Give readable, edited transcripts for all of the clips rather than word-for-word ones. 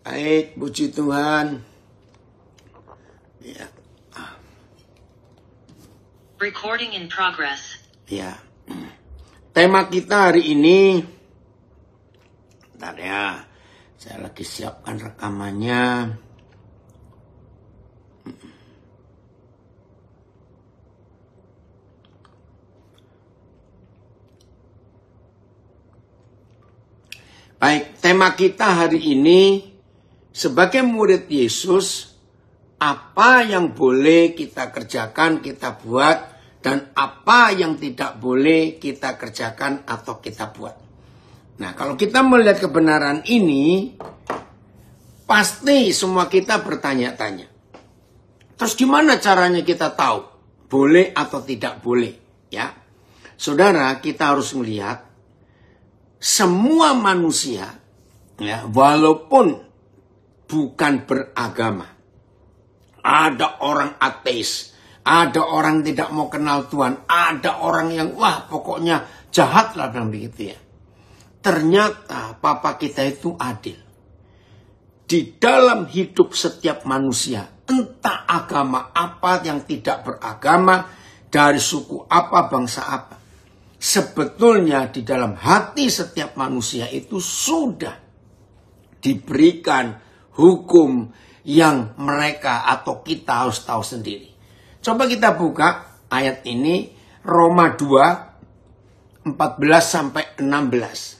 Baik, puji Tuhan. Ya. Recording in progress. Ya. Tema kita hari ini, bentar ya, saya lagi siapkan rekamannya. Baik, tema kita hari ini, sebagai murid Yesus, apa yang boleh kita kerjakan, kita buat, dan apa yang tidak boleh kita kerjakan atau kita buat. Nah, kalau kita melihat kebenaran ini, pasti semua kita bertanya-tanya. Terus gimana caranya kita tahu boleh atau tidak boleh? Ya, saudara, kita harus melihat semua manusia, ya, walaupun bukan beragama, ada orang ateis, ada orang tidak mau kenal Tuhan, ada orang yang pokoknya jahat lah bilang begitu ya. Ternyata Papa kita itu adil. Di dalam hidup setiap manusia, entah agama apa yang tidak beragama, dari suku apa, bangsa apa, sebetulnya di dalam hati setiap manusia itu sudah diberikan hukum yang mereka atau kita harus tahu sendiri. Coba kita buka ayat ini, Roma 2, 14 sampai 16.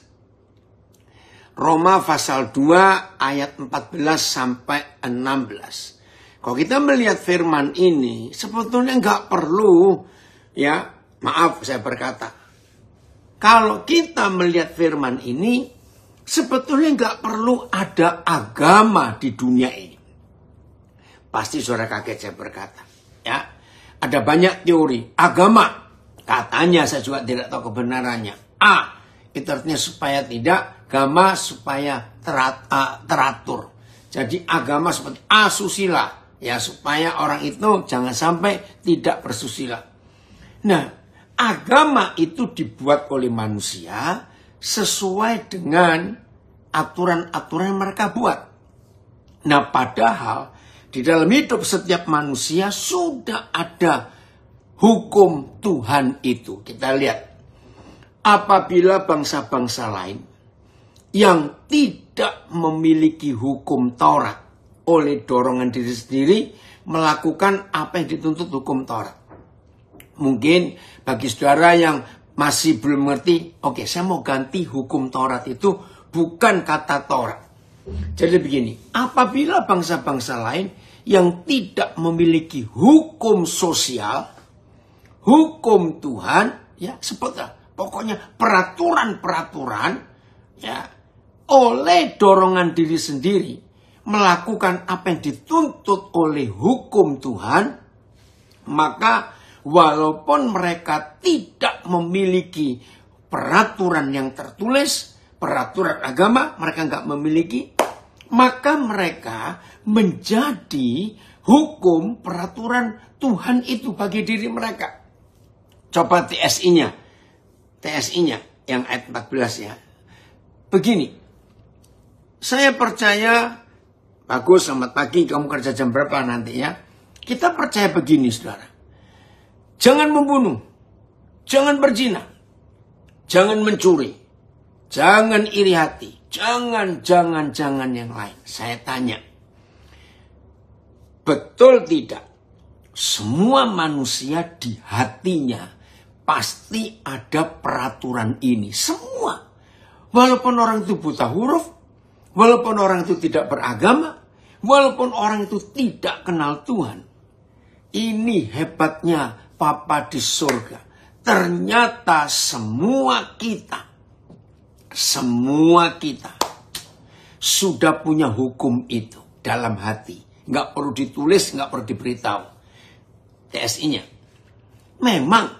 Roma pasal 2 ayat 14 sampai 16. Kalau kita melihat firman ini, sebetulnya nggak perlu, ya, maaf saya berkata, kalau kita melihat firman ini, sebetulnya nggak perlu ada agama di dunia ini. Pasti saudara kaget saya berkata. Ya, ada banyak teori agama. Katanya saya juga tidak tahu kebenarannya. Itu artinya supaya tidak, agama supaya teratur. Jadi agama seperti asusila. Ya, supaya orang itu jangan sampai tidak bersusila. Nah, agama itu dibuat oleh manusia sesuai dengan aturan-aturan yang mereka buat. Nah, padahal di dalam hidup setiap manusia sudah ada hukum Tuhan itu. Kita lihat, apabila bangsa-bangsa lain yang tidak memiliki hukum Taurat oleh dorongan diri sendiri melakukan apa yang dituntut hukum Taurat. Mungkin bagi saudara yang masih belum mengerti, oke, saya mau ganti hukum Taurat itu bukan kata Taurat. Jadi begini, apabila bangsa-bangsa lain yang tidak memiliki hukum sosial, hukum Tuhan, ya, pokoknya peraturan-peraturan, ya, oleh dorongan diri sendiri melakukan apa yang dituntut oleh hukum Tuhan, maka walaupun mereka tidak memiliki peraturan yang tertulis, peraturan agama mereka nggak memiliki, maka mereka menjadi hukum peraturan Tuhan itu bagi diri mereka. Coba TSI-nya yang ayat 14 ya. Begini, saya percaya, bagus, selamat pagi, kamu kerja jam berapa nanti ya. Kita percaya begini saudara. Jangan membunuh, jangan berzina, jangan mencuri, jangan iri hati, jangan yang lain. Saya tanya, betul tidak? Semua manusia di hatinya pasti ada peraturan ini. Semua. Walaupun orang itu buta huruf, walaupun orang itu tidak beragama, walaupun orang itu tidak kenal Tuhan. Ini hebatnya Papa di surga. Ternyata semua kita sudah punya hukum itu dalam hati. Nggak perlu ditulis, nggak perlu diberitahu. TSI-nya. Memang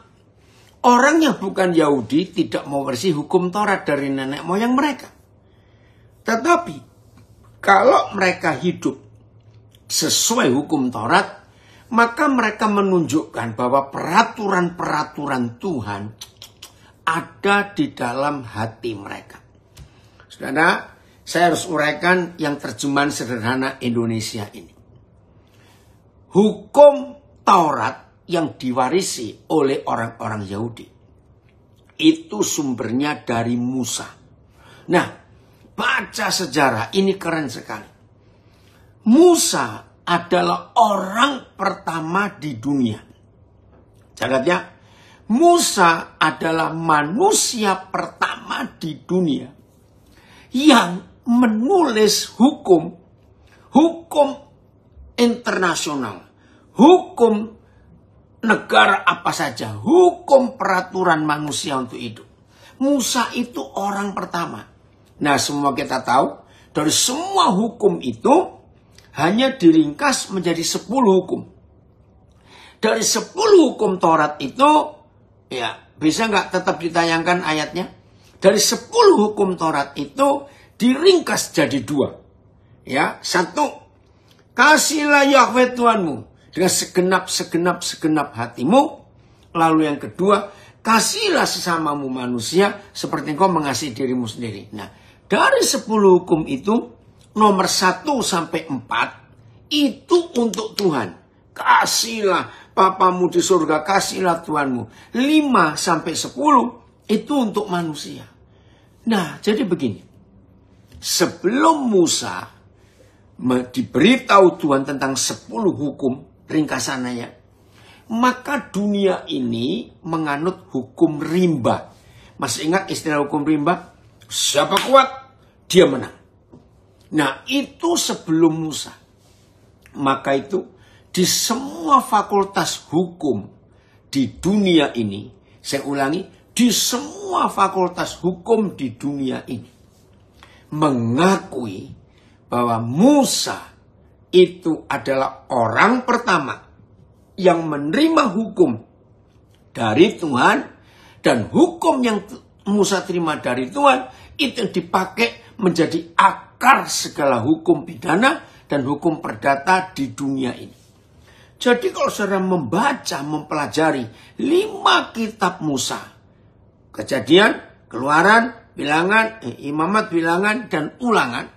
orang yang bukan Yahudi tidak mau bersih hukum Taurat dari nenek moyang mereka. Tetapi kalau mereka hidup sesuai hukum Taurat, maka mereka menunjukkan bahwa peraturan-peraturan Tuhan ada di dalam hati mereka. Saudara, Saya harus uraikan yang terjemahan sederhana Indonesia ini. Hukum Taurat yang diwarisi oleh orang-orang Yahudi itu sumbernya dari Musa. Nah, baca sejarah ini keren sekali. Musa adalah orang pertama di dunia. Catat ya, Musa adalah manusia pertama di dunia yang menulis hukum internasional, hukum negara apa saja, hukum peraturan manusia untuk hidup. Musa itu orang pertama. Nah, semua kita tahu, dari semua hukum itu hanya diringkas menjadi 10 hukum. Dari 10 hukum Taurat itu, ya bisa nggak tetap ditayangkan ayatnya? Dari 10 hukum Taurat itu diringkas jadi 2. Ya, 1, kasihlah Yahweh Tuhanmu dengan segenap hatimu. Lalu yang kedua, kasihlah sesamamu manusia seperti engkau mengasihi dirimu sendiri. Nah, dari 10 hukum itu, nomor 1 sampai 4 itu untuk Tuhan. Kasihlah Bapamu di surga, kasihlah Tuhanmu. 5 sampai 10 itu untuk manusia. Nah, jadi begini. Sebelum Musa diberitahu Tuhan tentang 10 hukum ringkasannya, maka dunia ini menganut hukum rimba. Masih ingat istilah hukum rimba? Siapa kuat, dia menang. Nah, itu sebelum Musa. Maka itu di semua fakultas hukum di dunia ini, saya ulangi, di semua fakultas hukum di dunia ini mengakui bahwa Musa itu adalah orang pertama yang menerima hukum dari Tuhan, dan hukum yang Musa terima dari Tuhan itu yang dipakai menjadi akar segala hukum pidana dan hukum perdata di dunia ini. Jadi kalau saudara membaca, mempelajari 5 kitab Musa, Kejadian, Keluaran, Bilangan, Imamat, Bilangan, dan Ulangan,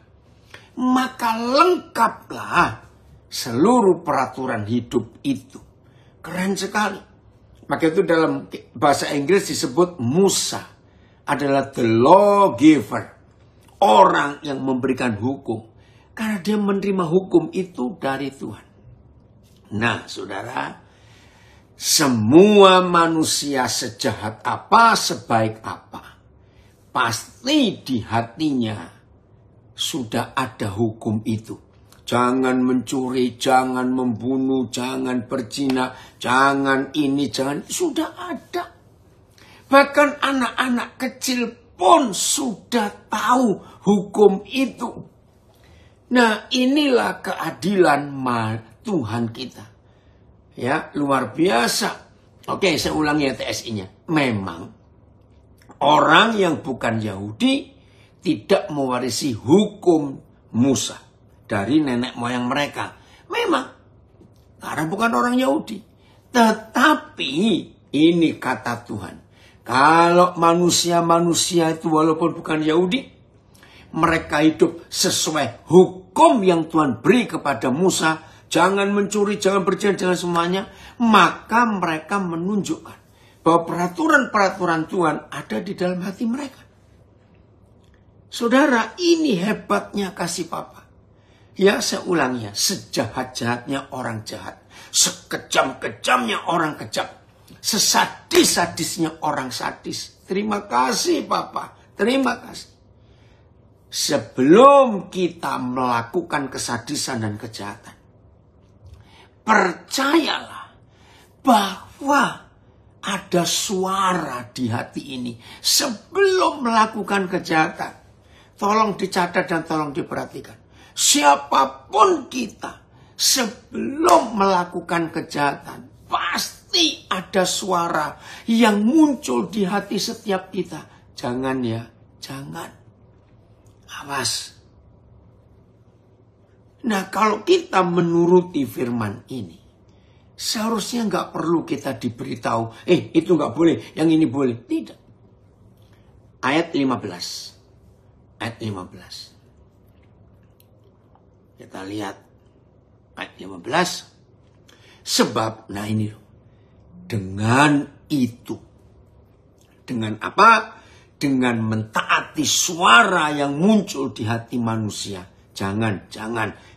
maka lengkaplah seluruh peraturan hidup itu. Keren sekali. Maka itu dalam bahasa Inggris disebut Musa adalah the lawgiver, orang yang memberikan hukum, karena dia menerima hukum itu dari Tuhan. Nah, saudara, semua manusia sejahat apa, sebaik apa, pasti di hatinya sudah ada hukum itu. Jangan mencuri, jangan membunuh, jangan berzina, jangan ini, jangan, sudah ada. Bahkan anak-anak kecil pun sudah tahu hukum itu. Nah, inilah keadilan Tuhan kita. Ya, luar biasa. Oke, saya ulangi ya TSI-nya. Memang orang yang bukan Yahudi tidak mewarisi hukum Musa dari nenek moyang mereka. Memang, karena bukan orang Yahudi. Tetapi ini kata Tuhan. Kalau manusia-manusia itu walaupun bukan Yahudi, mereka hidup sesuai hukum yang Tuhan beri kepada Musa. Jangan mencuri, jangan berzina, jangan semuanya. Maka mereka menunjukkan bahwa peraturan-peraturan Tuhan ada di dalam hati mereka. Saudara, ini hebatnya kasih Bapa. Ya, saya ulangi ya. Sejahat-jahatnya orang jahat. Sekejam-kejamnya orang kejam. Sesadis-sadisnya orang sadis. Terima kasih Bapa. Terima kasih. Sebelum kita melakukan kesadisan dan kejahatan, percayalah bahwa ada suara di hati ini sebelum melakukan kejahatan. Tolong dicatat dan tolong diperhatikan. Siapapun kita sebelum melakukan kejahatan, pasti ada suara yang muncul di hati setiap kita. Jangan ya, jangan. Awas. Nah, kalau kita menuruti firman ini, seharusnya nggak perlu kita diberitahu, itu nggak boleh, yang ini boleh. Tidak. Ayat 15. Ayat 15. Kita lihat ayat 15. Sebab, nah ini loh. Dengan itu. Dengan apa? Dengan mentaati suara yang muncul di hati manusia. Jangan.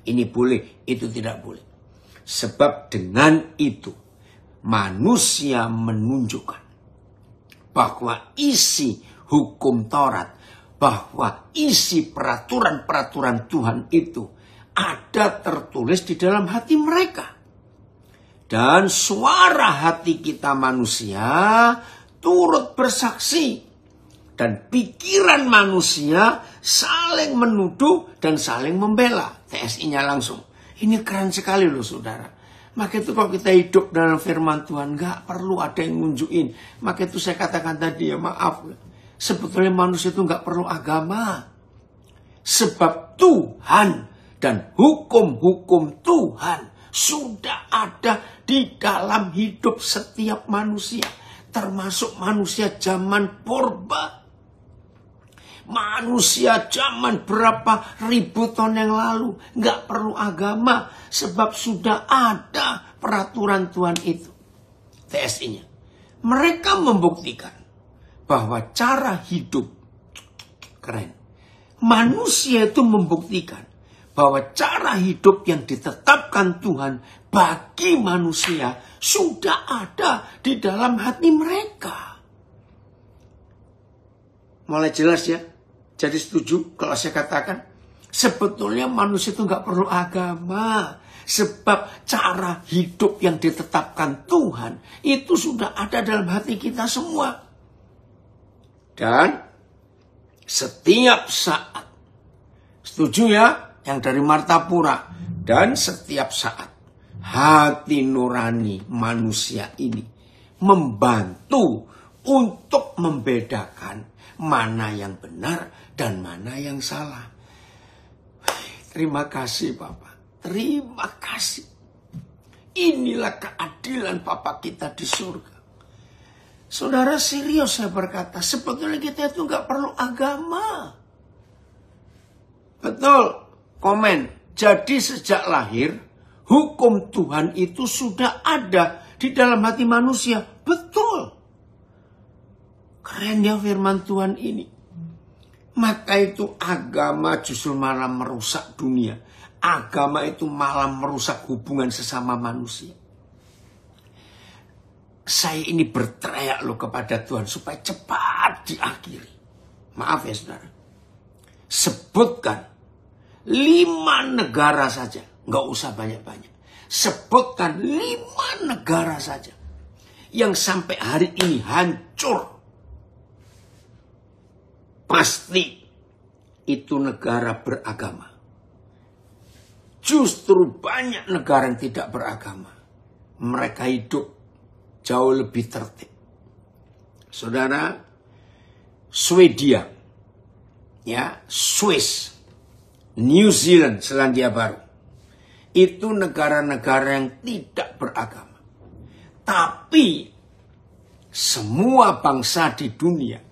Ini boleh, itu tidak boleh. Sebab dengan itu manusia menunjukkan bahwa isi hukum Taurat, bahwa isi peraturan-peraturan Tuhan itu ada tertulis di dalam hati mereka. Dan suara hati kita manusia turut bersaksi. Dan pikiran manusia saling menuduh dan saling membela. TSI-nya langsung. Ini keren sekali loh saudara. Maka itu kalau kita hidup dalam firman Tuhan, gak perlu ada yang nunjukin. Maka itu saya katakan tadi ya, maaf. Sebetulnya manusia itu gak perlu agama. Sebab Tuhan dan hukum-hukum Tuhan sudah ada di dalam hidup setiap manusia. Termasuk manusia zaman purba. Manusia zaman berapa ribu tahun yang lalu. Gak perlu agama. Sebab sudah ada peraturan Tuhan itu. TSI-nya. Mereka membuktikan bahwa cara hidup. Keren. Manusia itu membuktikan bahwa cara hidup yang ditetapkan Tuhan bagi manusia sudah ada di dalam hati mereka. Mulai jelas ya? Jadi setuju kalau saya katakan sebetulnya manusia itu nggak perlu agama. Sebab cara hidup yang ditetapkan Tuhan itu sudah ada dalam hati kita semua. Dan setiap saat, setuju ya? Yang dari Martapura. Dan setiap saat hati nurani manusia ini membantu untuk membedakan mana yang benar dan mana yang salah. Terima kasih Bapak. Terima kasih. Inilah keadilan Bapak kita di surga. Saudara, serius saya berkata, sebetulnya kita itu gak perlu agama. Betul. Komen. Jadi sejak lahir, hukum Tuhan itu sudah ada di dalam hati manusia. Betul. Keren ya firman Tuhan ini. Maka itu agama justru malah merusak dunia. Agama itu malah merusak hubungan sesama manusia. Saya ini berteriak loh kepada Tuhan supaya cepat diakhiri. Maaf ya saudara. Sebutkan 5 negara saja. Nggak usah banyak-banyak. Sebutkan 5 negara saja. Yang sampai hari ini hancur. Pasti itu negara beragama. Justru banyak negara yang tidak beragama. Mereka hidup jauh lebih tertib. Saudara, Swedia, ya, Swiss, New Zealand, Selandia Baru. Itu negara-negara yang tidak beragama. Tapi semua bangsa di dunia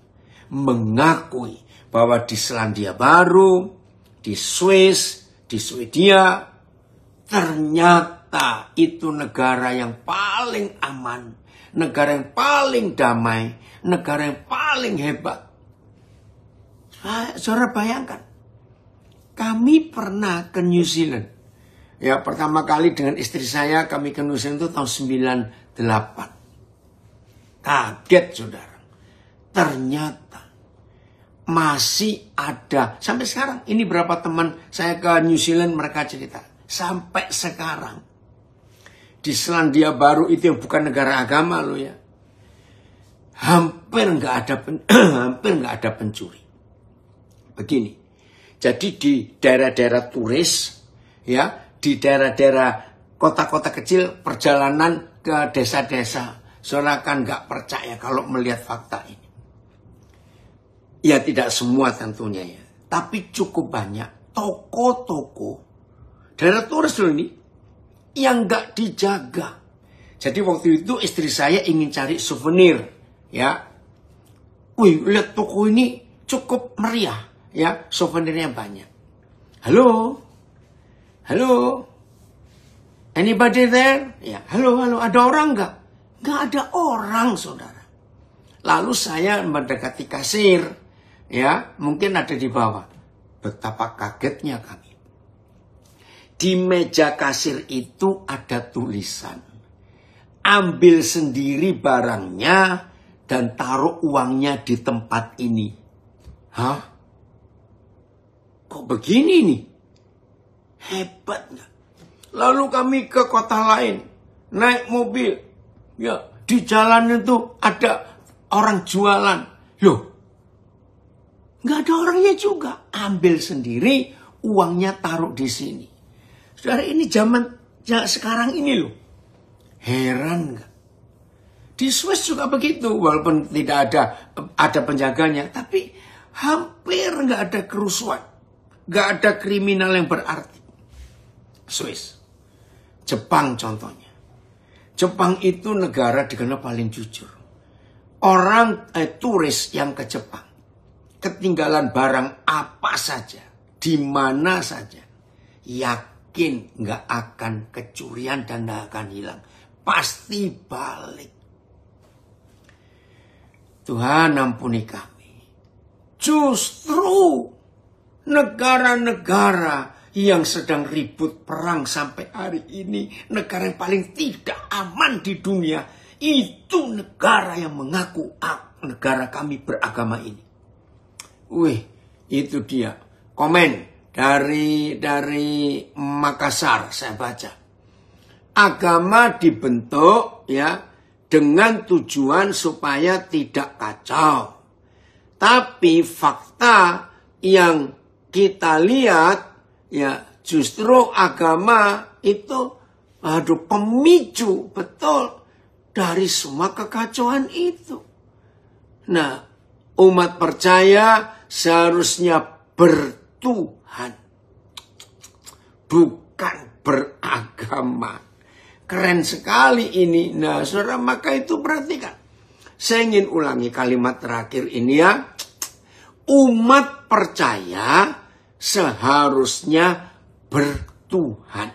mengakui bahwa di Selandia Baru, di Swiss, di Swedia, ternyata itu negara yang paling aman, negara yang paling damai, negara yang paling hebat. Saudara bayangkan, kami pernah ke New Zealand. Ya, pertama kali dengan istri saya kami ke New Zealand itu tahun 98. Kaget saudara. Ternyata masih ada sampai sekarang. Ini berapa teman saya ke New Zealand mereka cerita. Sampai sekarang di Selandia Baru itu yang bukan negara agama loh ya. Hampir nggak ada pencuri. Begini. Jadi di daerah-daerah turis ya, di daerah-daerah kota-kota kecil perjalanan ke desa-desa, saudara kan nggak percaya kalau melihat fakta ini. Ya tidak semua tentunya ya. Tapi cukup banyak toko-toko daerah turis loh ini yang gak dijaga. Jadi waktu itu istri saya ingin cari souvenir ya. Wih, lihat toko ini cukup meriah ya, souvenirnya banyak. Halo, Halo? Anybody there? Ya, halo, ada orang nggak? Nggak ada orang, saudara. Lalu saya mendekati kasir, ya, mungkin ada di bawah. Betapa kagetnya kami. Di meja kasir itu ada tulisan, ambil sendiri barangnya dan taruh uangnya di tempat ini. Hah? Kok begini nih? Hebat nggak? Lalu kami ke kota lain, naik mobil. Ya, di jalan itu ada orang jualan. Loh, nggak ada orangnya juga. Ambil sendiri, uangnya taruh di sini. Saudara, ini zaman sekarang ini loh. Heran nggak? Di Swiss juga begitu, walaupun tidak ada penjaganya, tapi hampir nggak ada kerusuhan, nggak ada kriminal yang berarti. Swiss, Jepang contohnya. Jepang itu negara dikenal paling jujur. Orang turis yang ke Jepang, ketinggalan barang apa saja, di mana saja, yakin nggak akan kecurian dan nggak akan hilang, pasti balik. Tuhan ampuni kami. Justru negara-negara yang sedang ribut perang sampai hari ini, negara yang paling tidak aman di dunia, itu negara yang mengaku negara kami beragama ini. Wih, itu dia. Komen dari Makassar saya baca. Agama dibentuk ya dengan tujuan supaya tidak kacau. Tapi fakta yang kita lihat ya justru agama itu pemicu betul dari semua kekacauan itu. Nah, umat percaya seharusnya bertuhan, bukan beragama. Keren sekali ini. Nah, saudara, maka itu perhatikan. Saya ingin ulangi kalimat terakhir ini ya. Umat percaya seharusnya bertuhan,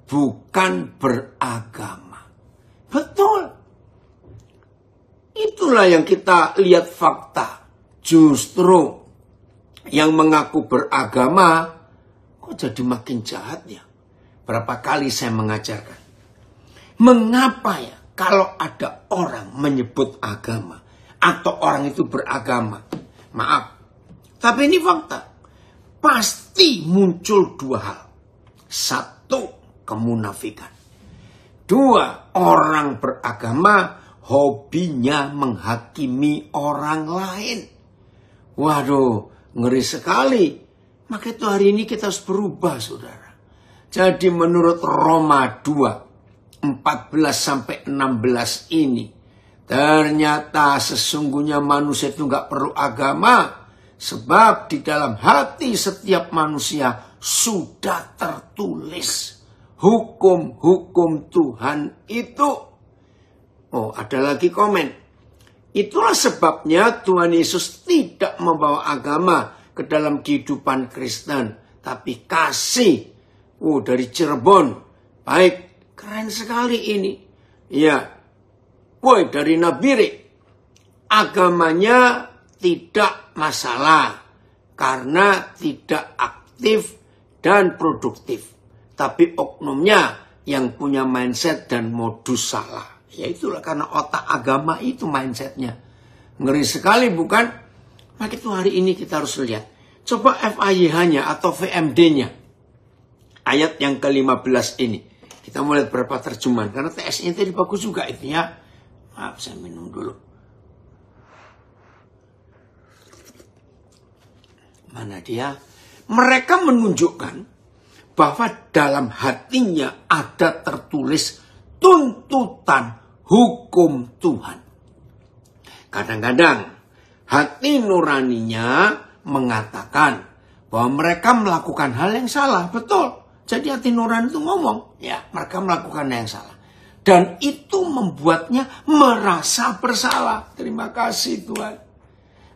bukan beragama. Betul. Itulah yang kita lihat fakta. Justru yang mengaku beragama kok jadi makin jahat ya. Berapa kali saya mengajarkan. Mengapa ya kalau ada orang menyebut agama atau orang itu beragama? Maaf, tapi ini fakta. Pasti muncul dua hal. Satu, kemunafikan. Dua, orang beragama hobinya menghakimi orang lain. Waduh, ngeri sekali. Maka itu hari ini kita harus berubah, saudara. Jadi menurut Roma 2, 14-16 ini, ternyata sesungguhnya manusia itu nggak perlu agama, sebab di dalam hati setiap manusia sudah tertulis hukum-hukum Tuhan itu. Oh, ada lagi komen. Itulah sebabnya Tuhan Yesus tidak membawa agama ke dalam kehidupan Kristen, tapi kasih. Oh, dari Cirebon. Baik. Keren sekali ini. Ya. Woi, dari Nabire. Agamanya tidak masalah. Karena tidak aktif dan produktif. Tapi oknumnya yang punya mindset dan modus salah. Ya itulah karena otak agama itu mindsetnya. Ngeri sekali bukan? Maka itu hari ini kita harus lihat. Coba FAYH-nya atau VMD-nya. Ayat yang ke-15 ini. Kita mau lihat berapa terjemahan. Karena TS-nya tadi bagus juga itu ya. Maaf, saya minum dulu. Mana dia? Mereka menunjukkan bahwa dalam hatinya ada tertulis tuntutan hukum Tuhan. Kadang-kadang hati nuraninya mengatakan bahwa mereka melakukan hal yang salah. Betul. Jadi hati nurani itu ngomong, ya mereka melakukan yang salah. Dan itu membuatnya merasa bersalah. Terima kasih Tuhan.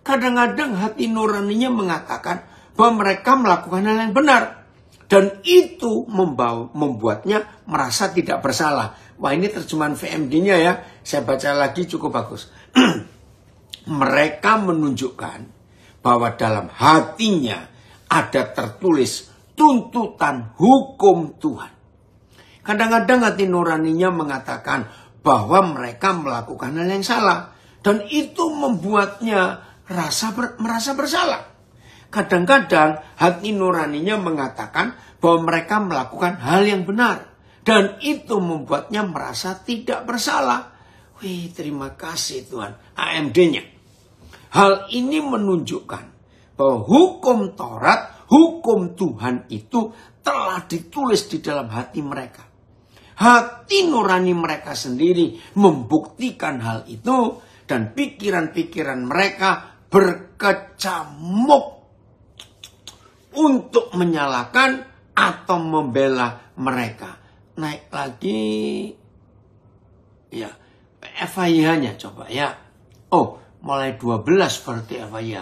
Kadang-kadang hati nuraninya mengatakan bahwa mereka melakukan hal yang benar. Dan itu membuatnya merasa tidak bersalah. Wah, ini terjemahan VMD-nya ya. Saya baca lagi cukup bagus. Mereka menunjukkan bahwa dalam hatinya ada tertulis tuntutan hukum Tuhan. Kadang-kadang hati nuraninya mengatakan bahwa mereka melakukan hal yang salah. Dan itu membuatnya merasa bersalah. Kadang-kadang hati nuraninya mengatakan bahwa mereka melakukan hal yang benar. Dan itu membuatnya merasa tidak bersalah. Wih, terima kasih Tuhan. AMD-nya. Hal ini menunjukkan bahwa hukum Taurat, hukum Tuhan itu telah ditulis di dalam hati mereka. Hati nurani mereka sendiri membuktikan hal itu. Dan pikiran-pikiran mereka berkecamuk untuk menyalahkan atau membela mereka. Naik lagi. Ya, FIH-nya coba ya. Oh, mulai 12 berarti FIH.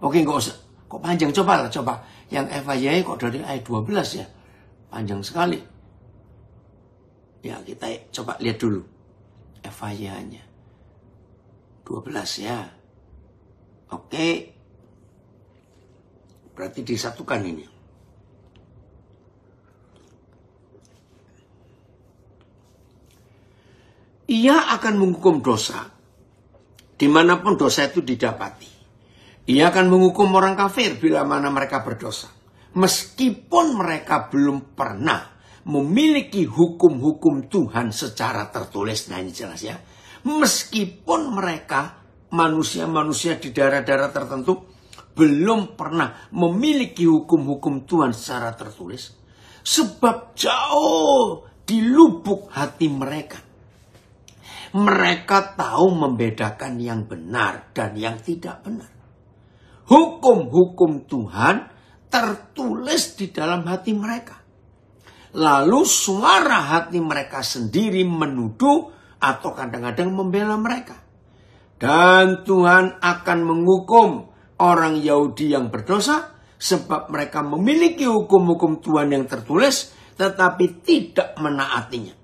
Oke, nggak usah. Kok panjang? Coba. Yang FIH kok dari ayat 12 ya? Panjang sekali. Ya, kita coba lihat dulu. FIH-nya. 12 ya. Oke. Berarti disatukan ini. Ia akan menghukum dosa dimanapun dosa itu didapati. Ia akan menghukum orang kafir bila mana mereka berdosa. Meskipun mereka belum pernah memiliki hukum-hukum Tuhan secara tertulis. Nah ini jelas ya. Meskipun mereka manusia-manusia di daerah-daerah tertentu belum pernah memiliki hukum-hukum Tuhan secara tertulis. Sebab jauh di lubuk hati mereka. Mereka tahu membedakan yang benar dan yang tidak benar. Hukum-hukum Tuhan tertulis di dalam hati mereka. Lalu suara hati mereka sendiri menuduh atau kadang-kadang membela mereka. Dan Tuhan akan menghukum orang Yahudi yang berdosa sebab mereka memiliki hukum-hukum Tuhan yang tertulis tetapi tidak menaatinya.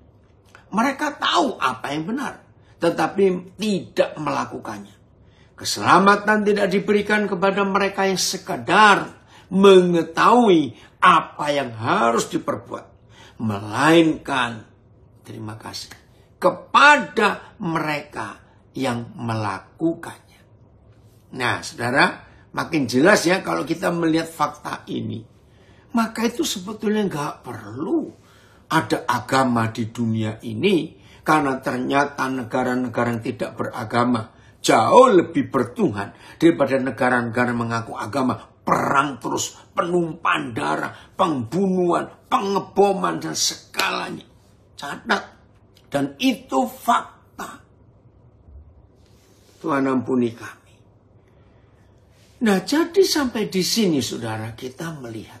Mereka tahu apa yang benar tetapi tidak melakukannya. Keselamatan tidak diberikan kepada mereka yang sekadar mengetahui apa yang harus diperbuat, melainkan terima kasih kepada mereka yang melakukannya. Nah, saudara, makin jelas ya kalau kita melihat fakta ini. Maka itu sebetulnya nggak perlu ada agama di dunia ini. Karena ternyata negara-negara yang tidak beragama jauh lebih bertuhan daripada negara-negara mengaku agama. Perang terus, penumpahan darah, pembunuhan, pengeboman, dan segalanya. Catat. Dan itu fakta. Tuhan ampuni kami. Nah, jadi sampai di sini saudara kita melihat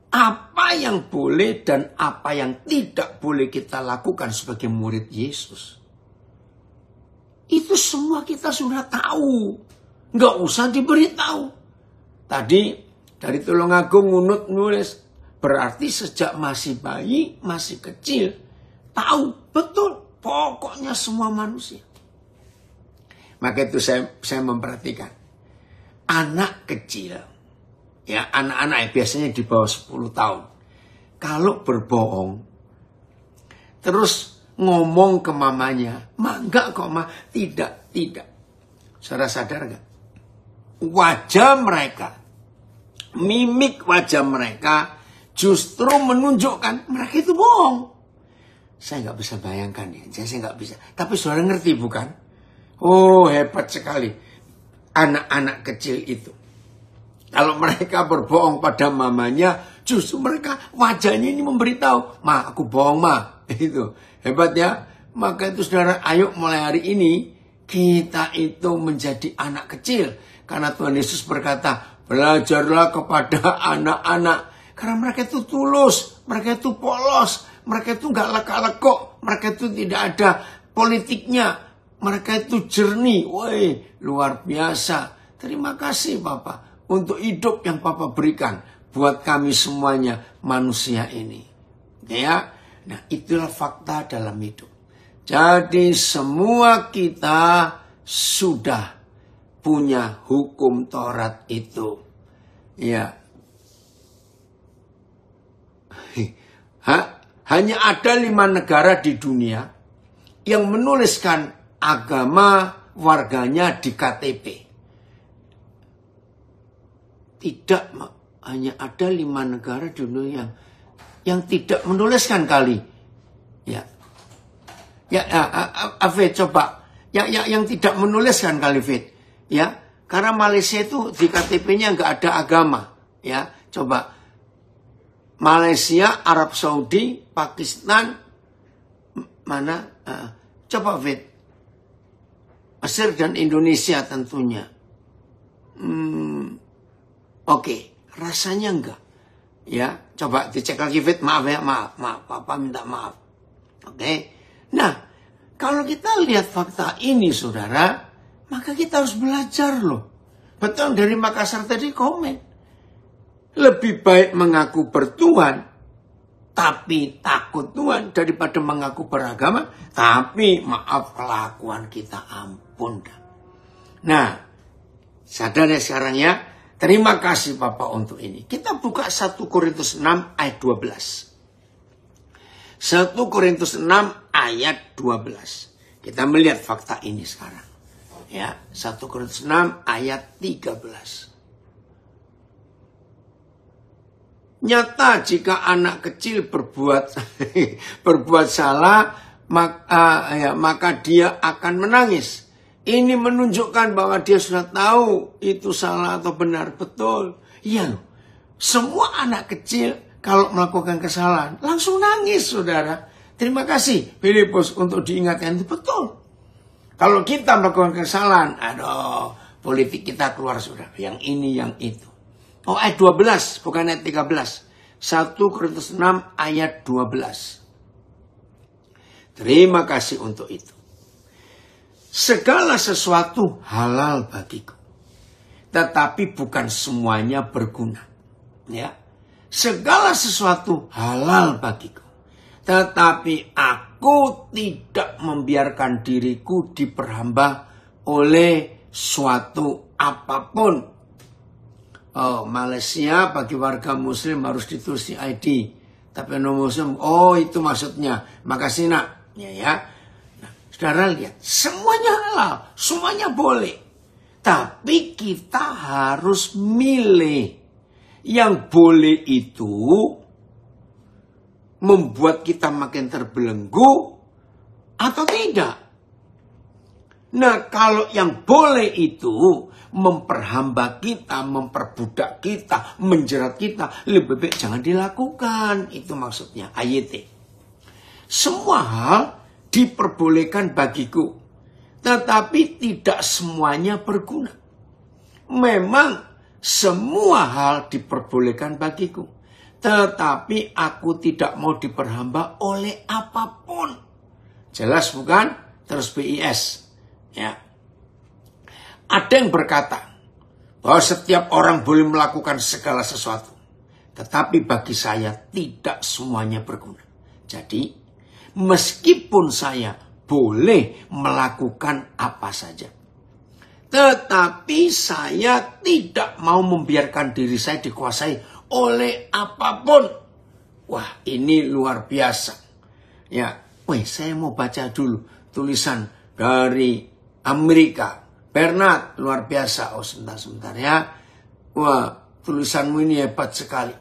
apa yang boleh dan apa yang tidak boleh kita lakukan sebagai murid Yesus. Itu semua kita sudah tahu. Nggak usah diberitahu. Tadi dari Tulungagung Ngunut nulis. Berarti sejak masih bayi, masih kecil. Tahu betul. Pokoknya semua manusia. Maka itu saya memperhatikan. Anak kecil. Ya, anak-anak biasanya di bawah 10 tahun. Kalau berbohong, terus ngomong ke mamanya, "Ma, enggak kok, Ma." Tidak. Saudara sadar enggak? Wajah mereka, mimik wajah mereka justru menunjukkan mereka itu bohong. Saya enggak bisa bayangkan ya, saya enggak bisa. Tapi saudara ngerti bukan? Oh, hebat sekali. Anak-anak kecil itu. Kalau mereka berbohong pada mamanya, justru mereka wajahnya ini memberitahu, "Ma, aku bohong, Ma." Itu hebat ya. Maka itu saudara, ayo mulai hari ini kita itu menjadi anak kecil. Karena Tuhan Yesus berkata, belajarlah kepada anak-anak. Karena mereka itu tulus, mereka itu polos, mereka itu gak lekak-lekok, mereka itu tidak ada politiknya, mereka itu jernih. Woi, luar biasa. Terima kasih Bapak. Untuk hidup yang Papa berikan. buat kami semuanya manusia ini. Ya, nah itulah fakta dalam hidup. Jadi semua kita sudah punya hukum Taurat itu. Ya. Hanya ada 5 negara di dunia yang menuliskan agama warganya di KTP. Tidak, hanya ada 5 negara di dunia yang tidak menuliskan kali. Ya. Afid coba. Yang tidak menuliskan kali, Fit. Ya. Karena Malaysia itu di KTP-nya nggak ada agama. Ya. Coba. Malaysia, Arab Saudi, Pakistan, mana? Coba, Fit. Mesir dan Indonesia tentunya. Oke. Rasanya enggak. Ya. Coba dicek lagi, Fit. Maaf ya, maaf. Papa minta maaf. Oke. Nah, kalau kita lihat fakta ini, saudara, maka kita harus belajar loh. Betul, dari Makassar tadi komen. Lebih baik mengaku bertuhan, tapi takut Tuhan, daripada mengaku beragama, tapi maaf kelakuan kita ampun. Nah, sadar ya sekarang ya. Terima kasih Bapak untuk ini. Kita buka 1 Korintus 6 ayat 12. 1 Korintus 6 ayat 12. Kita melihat fakta ini sekarang. Ya, 1 Korintus 6 ayat 13. Nyata jika anak kecil berbuat salah, maka dia akan menangis. Ini menunjukkan bahwa dia sudah tahu itu salah atau benar. Betul. Iya loh. Semua anak kecil kalau melakukan kesalahan, langsung nangis, saudara. Terima kasih, Filipus, untuk diingatkan itu betul. Kalau kita melakukan kesalahan, aduh, politik kita keluar, saudara. Yang ini, yang itu. Oh, ayat 12, bukan ayat 13. 1 Korintus 6, ayat 12. Terima kasih untuk itu. Segala sesuatu halal bagiku, tetapi bukan semuanya berguna. Ya. Segala sesuatu halal bagiku, tetapi aku tidak membiarkan diriku diperhamba oleh suatu apapun. Oh, Malaysia bagi warga muslim harus ditulis di ID. Tapi non-muslim, oh itu maksudnya. Makasih nak. Ya. Nah, saudara lihat, semuanya halal, semuanya boleh. Tapi kita harus milih. Yang boleh itu membuat kita makin terbelenggu atau tidak. Nah, kalau yang boleh itu memperhamba kita, memperbudak kita, menjerat kita, lebih baik jangan dilakukan. Itu maksudnya ayat. Semua hal diperbolehkan bagiku, tetapi tidak semuanya berguna. Memang semua hal diperbolehkan bagiku, tetapi aku tidak mau diperhamba oleh apapun. Jelas bukan? Terus BIS. Ya. Ada yang berkata bahwa setiap orang boleh melakukan segala sesuatu, tetapi bagi saya tidak semuanya berguna. Jadi, meskipun saya boleh melakukan apa saja, tetapi saya tidak mau membiarkan diri saya dikuasai oleh apapun. Wah, ini luar biasa. Ya, saya mau baca dulu tulisan dari Amerika. Bernard, luar biasa. Oh, sebentar ya. Wah, tulisanmu ini hebat sekali.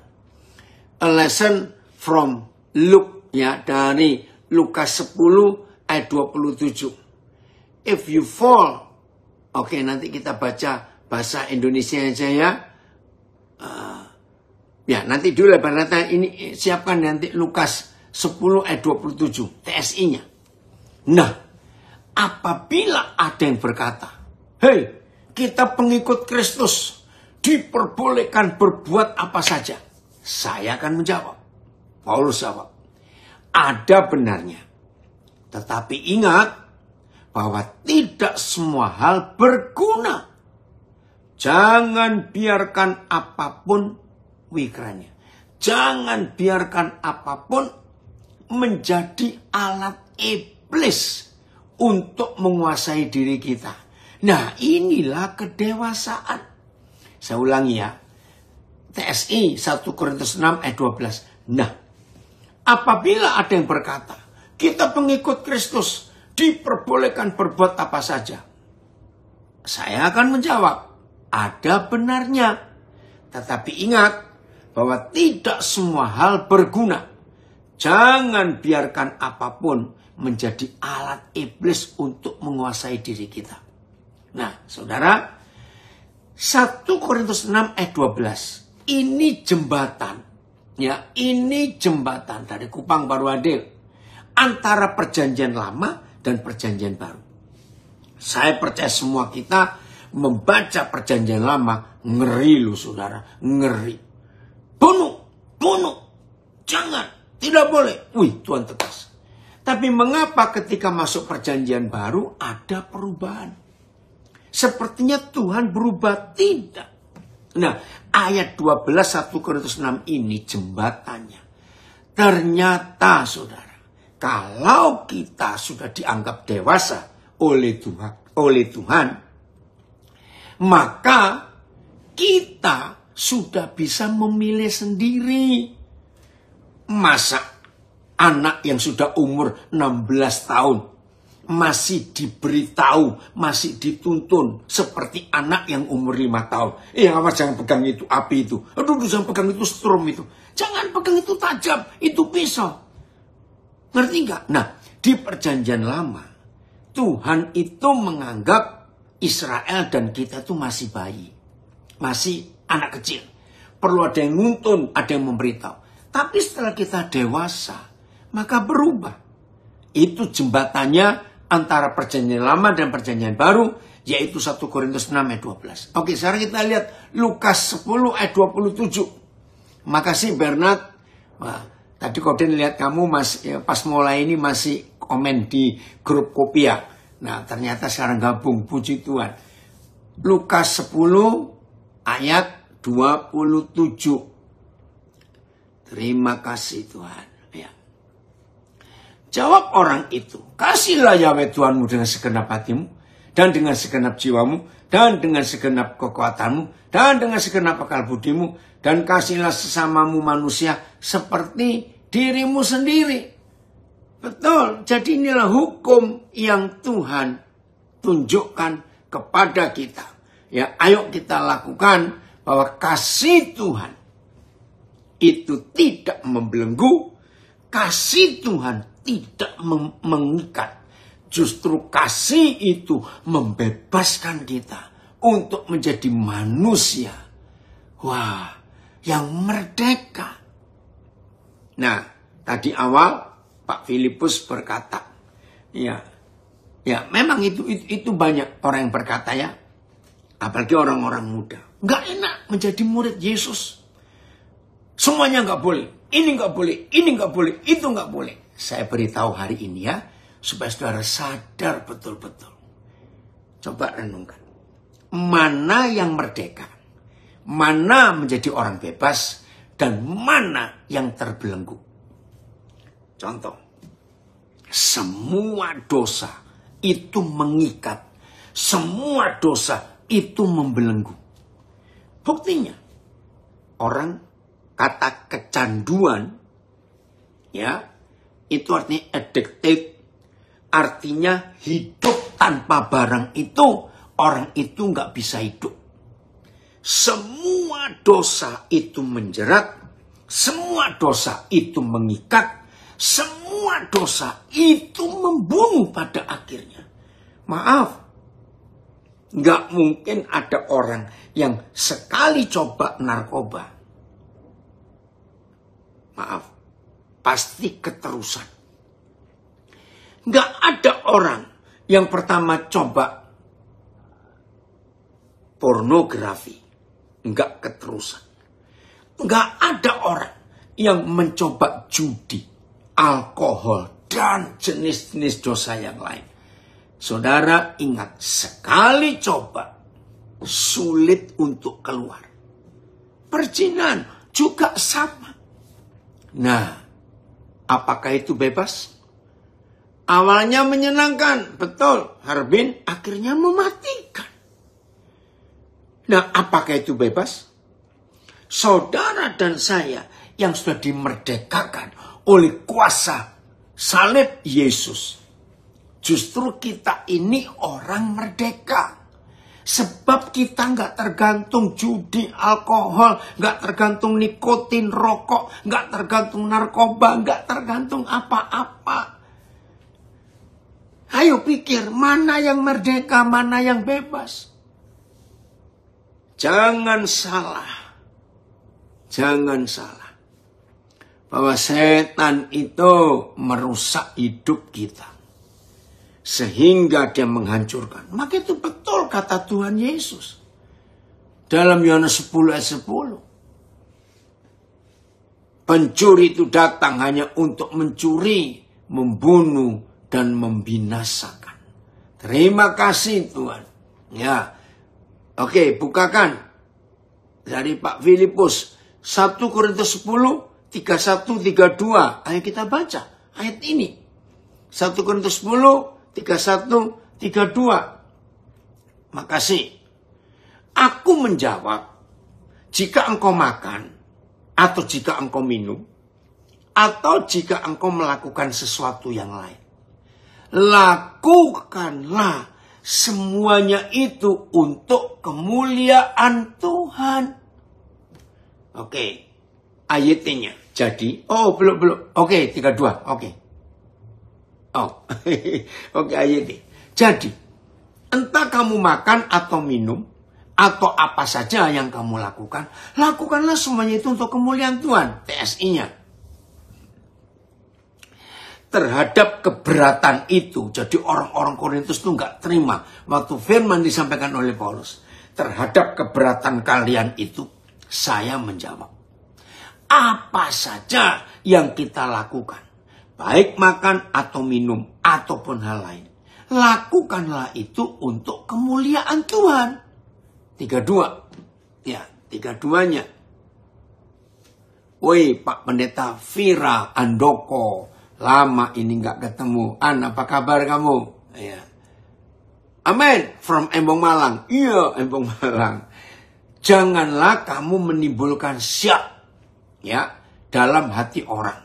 A lesson from Luke, ya, dari Lukas 10 ayat 27. If you fall, oke, nanti kita baca bahasa Indonesia aja ya. Ya, nanti dulu lebaran ini siapkan nanti Lukas 10 ayat 27 TSI-nya. Nah, apabila ada yang berkata, hei, kita pengikut Kristus diperbolehkan berbuat apa saja, saya akan menjawab. Paulus jawab, ada benarnya. Tetapi ingat bahwa tidak semua hal berguna. Jangan biarkan apapun Wih kerennya. Jangan biarkan apapun menjadi alat iblis untuk menguasai diri kita. Nah, inilah kedewasaan. Saya ulangi ya. TSI 1 Korintus 6 ayat 12. Nah, apabila ada yang berkata, kita pengikut Kristus diperbolehkan berbuat apa saja, saya akan menjawab, ada benarnya. Tetapi ingat bahwa tidak semua hal berguna. Jangan biarkan apapun menjadi alat iblis untuk menguasai diri kita. Nah, saudara, 1 Korintus 6 ayat 12. Ini jembatan. Ya, ini jembatan dari Kupang Baru Adil antara perjanjian lama dan perjanjian baru. Saya percaya semua kita membaca perjanjian lama, ngeri lu saudara, ngeri. Bunuh, jangan, tidak boleh. Wih, Tuhan tegas. Tapi mengapa ketika masuk perjanjian baru ada perubahan? Sepertinya Tuhan berubah, tidak. Nah, ayat 12 1 Korintus 6 ini jembatannya. Ternyata saudara, kalau kita sudah dianggap dewasa oleh Tuhan, maka kita sudah bisa memilih sendiri. Masa anak yang sudah umur 16 tahun masih diberitahu, masih dituntun seperti anak yang umur 5 tahun. Awas jangan pegang itu, api itu. Aduh, jangan pegang itu, strom itu. Jangan pegang itu, tajam, itu pisau. Ngerti nggak? Nah, di perjanjian lama, Tuhan itu menganggap Israel dan kita itu masih bayi. Masih anak kecil. Perlu ada yang nuntun, ada yang memberitahu. Tapi setelah kita dewasa, maka berubah. Itu jembatannya antara perjanjian lama dan perjanjian baru, yaitu 1 Korintus 6 ayat 12. Oke, sekarang kita lihat Lukas 10 ayat 27. Makasih Bernard. Wah, tadi Koden lihat kamu pas mulai ini masih komen di grup Kopia. Nah, ternyata sekarang gabung, puji Tuhan. Lukas 10 ayat 27. Terima kasih Tuhan. Ya. Jawab orang itu, kasihlah Yahweh Tuhanmu dengan segenap hatimu, dan dengan segenap jiwamu, dan dengan segenap kekuatanmu, dan dengan segenap akal budimu, dan kasihlah sesamamu manusia seperti dirimu sendiri. Betul, jadi inilah hukum yang Tuhan tunjukkan kepada kita. Ya, ayo kita lakukan bahwa kasih Tuhan itu tidak membelenggu, kasih Tuhan tidak mengikat. Justru kasih itu membebaskan kita untuk menjadi manusia. Wah, yang merdeka. Nah, tadi awal Pak Filipus berkata, ya memang itu banyak orang yang berkata ya, apalagi orang-orang muda. Nggak enak menjadi murid Yesus. Semuanya nggak boleh. Ini nggak boleh, ini nggak boleh, itu nggak boleh. Saya beritahu hari ini ya, supaya saudara sadar betul-betul. Coba renungkan. Mana yang merdeka? Mana menjadi orang bebas? Dan mana yang terbelenggu? Contoh. Semua dosa itu mengikat. Semua dosa itu membelenggu. Buktinya. Orang kata kecanduan, ya, itu artinya addicted, artinya hidup tanpa barang itu, orang itu nggak bisa hidup. Semua dosa itu menjerat, semua dosa itu mengikat, semua dosa itu membunuh pada akhirnya. Maaf, nggak mungkin ada orang yang sekali coba narkoba, maaf, pasti keterusan. Nggak ada orang yang pertama coba pornografi, nggak keterusan. Nggak ada orang yang mencoba judi, alkohol, dan jenis-jenis dosa yang lain. Saudara ingat, sekali coba, sulit untuk keluar. Perjinan, juga sama. Nah, apakah itu bebas? Awalnya menyenangkan, betul. Harbin akhirnya mematikan. Nah, apakah itu bebas? Saudara dan saya yang sudah dimerdekakan oleh kuasa salib Yesus. Justru kita ini orang merdeka. Sebab kita nggak tergantung judi, alkohol, nggak tergantung nikotin, rokok, nggak tergantung narkoba, nggak tergantung apa-apa. Ayo pikir, mana yang merdeka, mana yang bebas. Jangan salah. Jangan salah. Bahwa setan itu merusak hidup kita. Sehingga dia menghancurkan. Maka itu betul kata Tuhan Yesus. Dalam Yohanes 10 ayat 10. Pencuri itu datang hanya untuk mencuri, membunuh, dan membinasakan. Terima kasih Tuhan. Ya. Oke, bukakan. Dari Pak Filipus. 1 Korintus 10, 31, 32. Ayo kita baca ayat ini. 1 Korintus 10, 31, 32. Makasih. Aku menjawab, jika engkau makan, atau jika engkau minum, atau jika engkau melakukan sesuatu yang lain, lakukanlah semuanya itu untuk kemuliaan Tuhan. Oke, ayatnya. Jadi, belum. Oke, 32. Oke. Oke, ayat ini. Jadi, entah kamu makan atau minum, atau apa saja yang kamu lakukan, lakukanlah semuanya itu untuk kemuliaan Tuhan. TSI-nya. Terhadap keberatan itu, jadi orang-orang Korintus itu nggak terima. Waktu firman disampaikan oleh Paulus. Terhadap keberatan kalian itu, saya menjawab. Apa saja yang kita lakukan. Baik makan atau minum ataupun hal lain. Lakukanlah itu untuk kemuliaan Tuhan. 32. Ya, 32-nya. Woi Pak Pendeta Vira Andoko. Lama ini gak ketemu. Apa kabar kamu? Ya. Amin. From Embong Malang. Iya, Embong Malang. Janganlah kamu menimbulkan syak. Ya, dalam hati orang.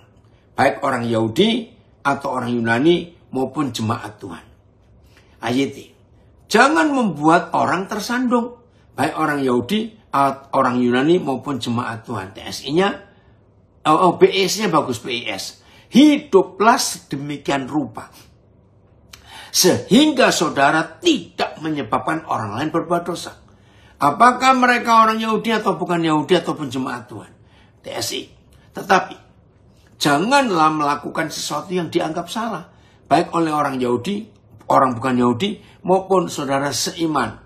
Baik orang Yahudi atau orang Yunani maupun jemaat Tuhan. Ayat ini. Jangan membuat orang tersandung. Baik orang Yahudi, orang Yunani maupun jemaat Tuhan. TSI-nya, BIS-nya bagus, BIS. Hiduplah sedemikian rupa. Sehingga saudara tidak menyebabkan orang lain berbuat dosa. Apakah mereka orang Yahudi atau bukan Yahudi ataupun jemaat Tuhan. TSI. Tetapi, janganlah melakukan sesuatu yang dianggap salah. Baik oleh orang Yahudi, orang bukan Yahudi, maupun saudara seiman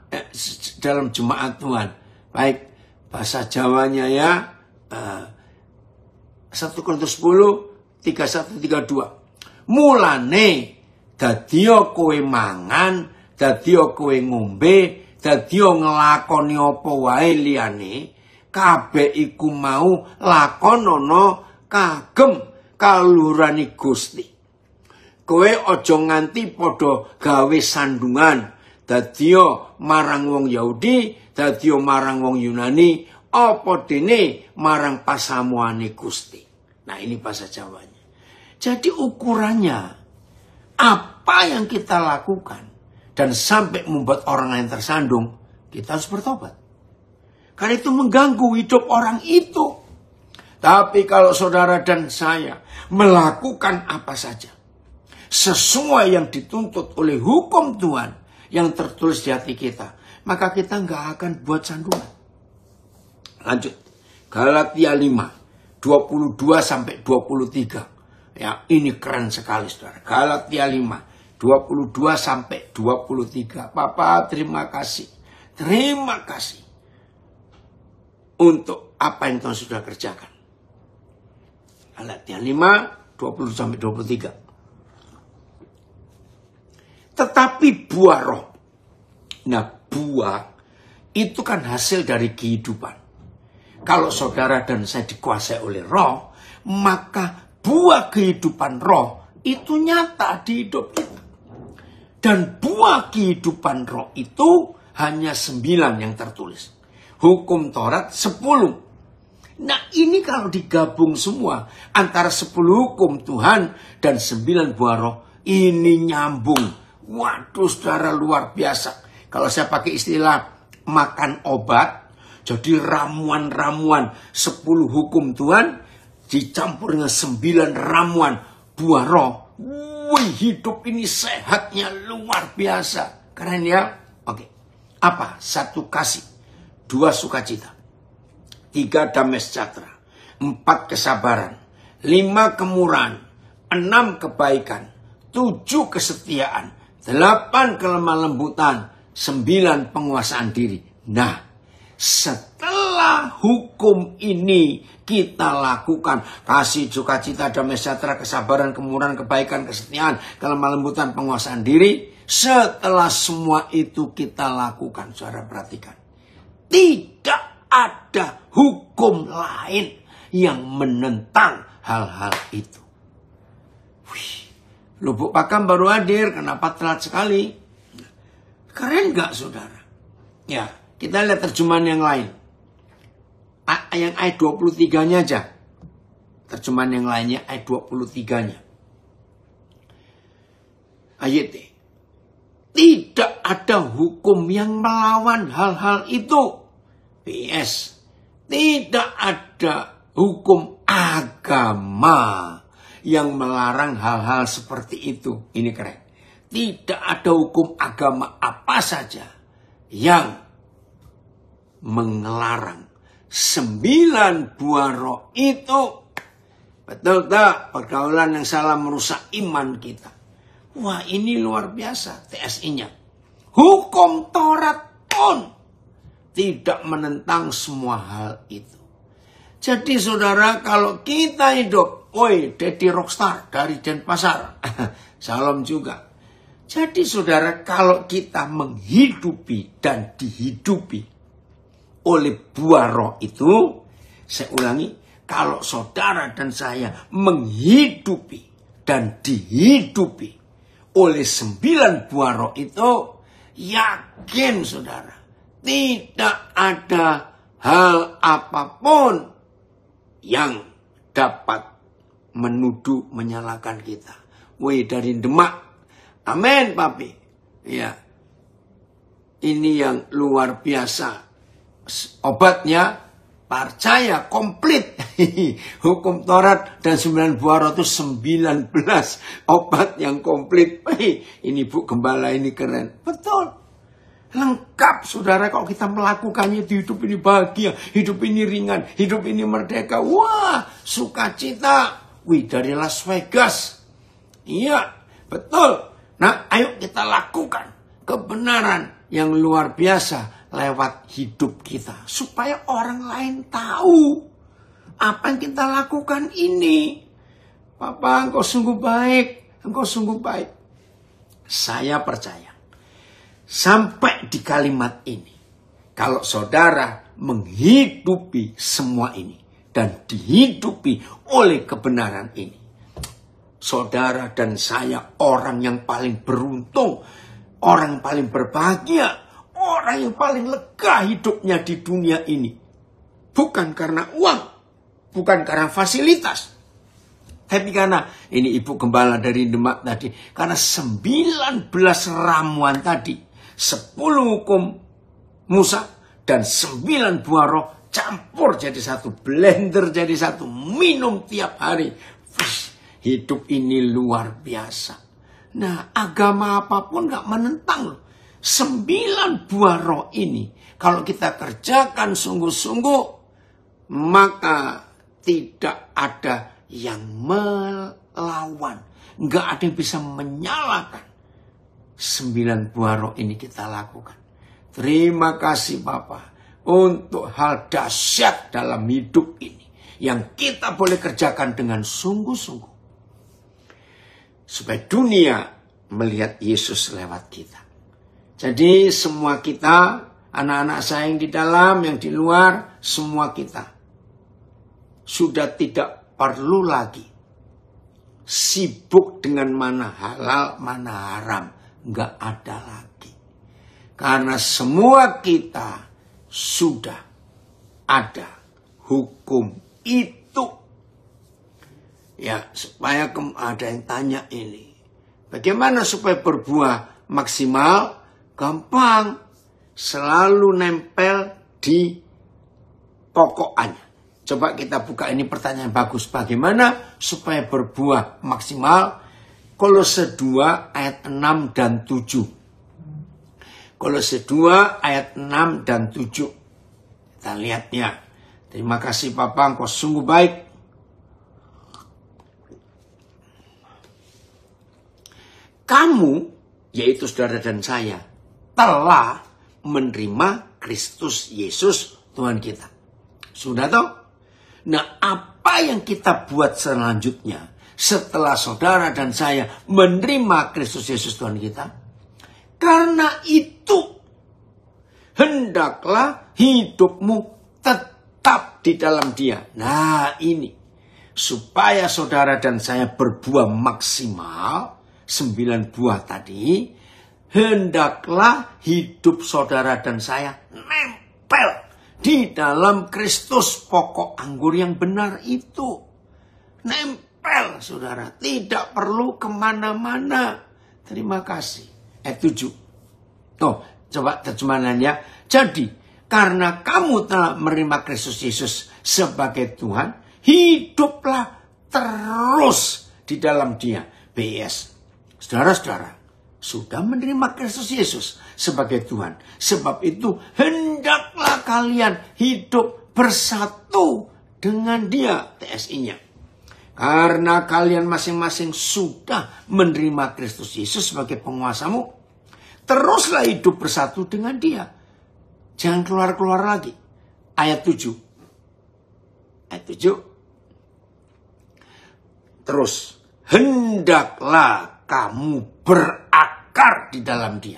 dalam jemaat Tuhan. Baik bahasa Jawanya ya. 1 Korintus 10, 31, 32. Mulane, dadio kowe mangan, dadio kowe ngombe, dadio ngelakoni apa wae liyane, kabeh iku mau lakonono kagem kalurani Gusti. Kowe aja nganti padha gawe sandungan dadiya marang wong Yahudi, dadiya marang wong Yunani, apa dene marang pasamuane Gusti. Nah, ini bahasa Jawanya. Jadi ukurannya apa yang kita lakukan dan sampai membuat orang lain tersandung, kita harus bertobat. Karena itu mengganggu hidup orang itu. Tapi kalau saudara dan saya melakukan apa saja sesuai yang dituntut oleh hukum Tuhan yang tertulis di hati kita, maka kita nggak akan buat sandungan. Lanjut. Galatia 5, 22 sampai 23. Ya, ini keren sekali saudara. Galatia 5, 22 sampai 23. Papa, terima kasih. Terima kasih untuk apa yang Tuhan sudah kerjakan. Galatia 5, 20 sampai 23. Tetapi buah roh. Nah, buah itu kan hasil dari kehidupan. kalau saudara dan saya dikuasai oleh roh, maka buah kehidupan roh itu nyata di hidup kita. Dan buah kehidupan roh itu hanya 9 yang tertulis. Hukum Taurat 10. Nah ini kalau digabung semua antara 10 hukum Tuhan dan 9 buah roh, ini nyambung. Waduh saudara, luar biasa. Kalau saya pakai istilah makan obat, jadi ramuan-ramuan 10 hukum Tuhan dicampur dengan 9 ramuan buah roh. Wih, hidup ini sehatnya luar biasa. Keren ya? Oke. Apa? 1 kasih, 2 sukacita, 3 damai sejahtera, 4 kesabaran, 5 kemurahan, 6 kebaikan, 7 kesetiaan, 8 kelemah lembutan, 9 penguasaan diri. Nah, setelah hukum ini kita lakukan, kasih, sukacita, damai sejahtera, kesabaran, kemurahan, kebaikan, kesetiaan, kelemah lembutan, penguasaan diri. Setelah semua itu kita lakukan, saudara perhatikan, tidak ada hukum lain yang menentang hal-hal itu. Wih, Lubuk Pakam baru hadir, kenapa telat sekali? Keren gak saudara? Ya, kita lihat terjemahan yang lain. Yang ayat 23-nya aja. Terjemahan yang lainnya ayat 23-nya. Ayat D. Tidak ada hukum yang melawan hal-hal itu. PS. Tidak ada hukum agama yang melarang hal-hal seperti itu. Ini keren. Tidak ada hukum agama apa saja yang mengelarang 9 buah roh itu. Betul tak? Pergaulan yang salah merusak iman kita. Wah, ini luar biasa TSI-nya. Hukum Taurat pun tidak menentang semua hal itu. Jadi saudara, kalau kita hidup, Daddy Rockstar dari Denpasar. Salam juga. Jadi saudara, kalau kita menghidupi dan dihidupi oleh buah roh itu, saya ulangi, kalau saudara dan saya menghidupi dan dihidupi oleh 9 buah roh itu, yakin saudara, tidak ada hal apapun yang dapat menuduh, menyalahkan kita. Dari Demak. Amin, Papi. Ya. Ini yang luar biasa. Obatnya percaya komplit. Hukum Taurat dan 9 buah roh itu 19 obat yang komplit. Ini Bu Gembala ini keren. Betul. Lengkap saudara, kalau kita melakukannya di hidup ini bahagia, hidup ini ringan, hidup ini merdeka. Wah, sukacita. Dari Las Vegas. Iya, betul. Nah, ayo kita lakukan kebenaran yang luar biasa lewat hidup kita. Supaya orang lain tahu apa yang kita lakukan ini. Papa, engkau sungguh baik. Engkau sungguh baik. Saya percaya. Sampai di kalimat ini. Kalau saudara menghidupi semua ini. Dan dihidupi oleh kebenaran ini. Saudara dan saya orang yang paling beruntung. Orang yang paling berbahagia. Orang yang paling lega hidupnya di dunia ini. Bukan karena uang. Bukan karena fasilitas. Tapi karena, ini Ibu Gembala dari Demak tadi. Karena 19 ramuan tadi. 10 hukum Musa. Dan 9 buah roh. Campur jadi satu. Blender jadi satu. Minum tiap hari. Hidup ini luar biasa. Nah, agama apapun gak menentang loh. 9 buah roh ini, kalau kita kerjakan sungguh-sungguh, maka tidak ada yang melawan. Nggak ada yang bisa menyalahkan. 9 buah roh ini kita lakukan. Terima kasih Bapa untuk hal dahsyat dalam hidup ini. Yang kita boleh kerjakan dengan sungguh-sungguh. Supaya dunia melihat Yesus lewat kita. Jadi semua kita, anak-anak saya yang di dalam, yang di luar, semua kita sudah tidak perlu lagi sibuk dengan mana halal, mana haram. Nggak ada lagi. Karena semua kita sudah ada hukum itu. Ya, supaya ada yang tanya ini. Bagaimana supaya berbuah maksimal? Gampang. Selalu nempel di pokoknya. Coba kita buka, ini pertanyaan bagus. Bagaimana supaya berbuah maksimal? Kolose 2 ayat 6 dan 7. Kolose 2 ayat 6 dan 7. Kita lihat ya. Terima kasih Papa, engkau sungguh baik. Kamu, yaitu saudara dan saya, telah menerima Kristus Yesus Tuhan kita. Sudah toh? Nah, apa yang kita buat selanjutnya setelah saudara dan saya menerima Kristus Yesus Tuhan kita? Karena itu, hendaklah hidupmu tetap di dalam Dia. Nah, ini supaya saudara dan saya berbuah maksimal 9 buah tadi, hendaklah hidup saudara dan saya nempel di dalam Kristus, pokok anggur yang benar itu. Nempel, saudara. Tidak perlu kemana-mana. Terima kasih. Ayat 7. Tuh, coba terjemahannya. Jadi, karena kamu telah menerima Kristus Yesus sebagai Tuhan, hiduplah terus di dalam Dia. BS. Saudara-saudara, sudah menerima Kristus Yesus sebagai Tuhan. Sebab itu, hendaklah kalian hidup bersatu dengan Dia. TSI-nya. Karena kalian masing-masing sudah menerima Kristus Yesus sebagai penguasamu, teruslah hidup bersatu dengan Dia. Jangan keluar-keluar lagi. Ayat 7. Ayat 7. Terus, hendaklah kamu berakar di dalam Dia.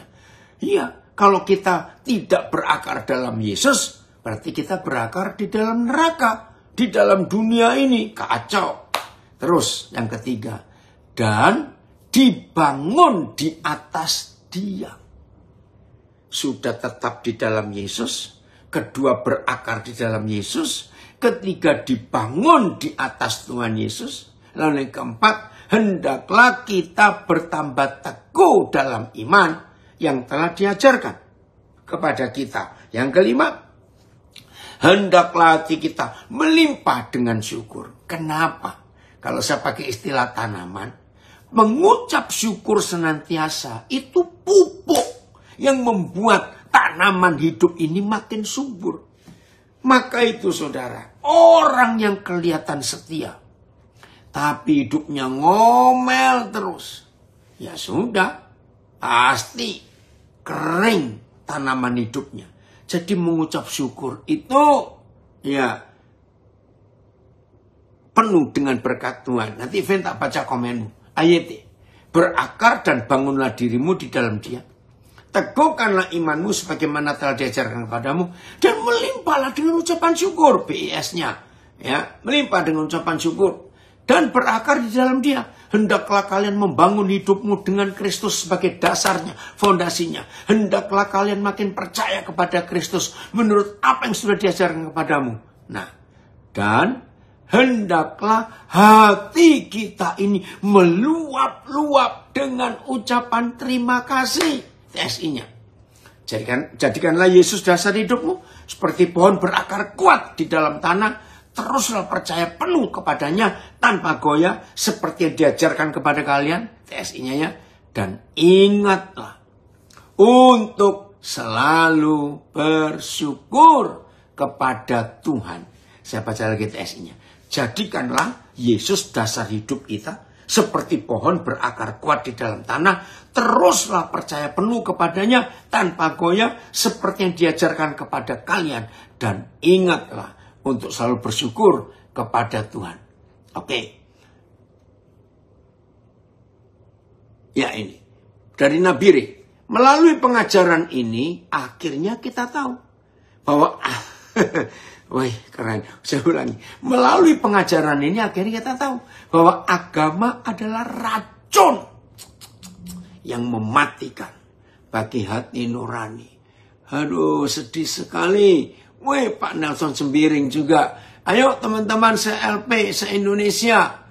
Iya, kalau kita tidak berakar dalam Yesus, berarti kita berakar di dalam neraka. Di dalam dunia ini, kacau. Terus, yang ketiga. Dan dibangun di atas Dia. Sudah tetap di dalam Yesus. Kedua, berakar di dalam Yesus. Ketiga, dibangun di atas Tuhan Yesus. Lalu yang keempat, hendaklah kita bertambah teguh dalam iman yang telah diajarkan kepada kita. Yang kelima, hendaklah hati kita melimpah dengan syukur. Kenapa? Kalau saya pakai istilah tanaman, mengucap syukur senantiasa itu pupuk yang membuat tanaman hidup ini makin subur. Maka itu saudara, orang yang kelihatan setia, tapi hidupnya ngomel terus, ya sudah, pasti kering tanaman hidupnya. Jadi mengucap syukur itu ya penuh dengan berkat Tuhan. Nanti Ven tak baca komenmu. Ayat berakar dan bangunlah dirimu di dalam Dia. Teguhkanlah imanmu sebagaimana telah diajarkan kepadamu, dan melimpahlah dengan ucapan syukur. BIS-nya ya, melimpah dengan ucapan syukur. Dan berakar di dalam Dia. Hendaklah kalian membangun hidupmu dengan Kristus sebagai dasarnya, fondasinya. Hendaklah kalian makin percaya kepada Kristus menurut apa yang sudah diajarkan kepadamu. Nah, dan hendaklah hati kita ini meluap-luap dengan ucapan terima kasih. TSI-nya. Jadikanlah Yesus dasar hidupmu seperti pohon berakar kuat di dalam tanah. Teruslah percaya penuh kepadanya tanpa goyah seperti yang diajarkan kepada kalian. TSI-nya ya. Dan ingatlah untuk selalu bersyukur kepada Tuhan. Saya baca lagi TSI-nya. Jadikanlah Yesus dasar hidup kita seperti pohon berakar kuat di dalam tanah. Teruslah percaya penuh kepadanya tanpa goyah seperti yang diajarkan kepada kalian. Dan ingatlah untuk selalu bersyukur kepada Tuhan. Oke. Ya ini. Dari Nabire. Melalui pengajaran ini, akhirnya kita tahu bahwa Wih, keren. Saya ulangi. Melalui pengajaran ini akhirnya kita tahu bahwa agama adalah racun yang mematikan bagi hati nurani. Aduh, sedih sekali. Wih, Pak Nelson Sembiring juga. Ayo teman-teman se-LP, se-Indonesia.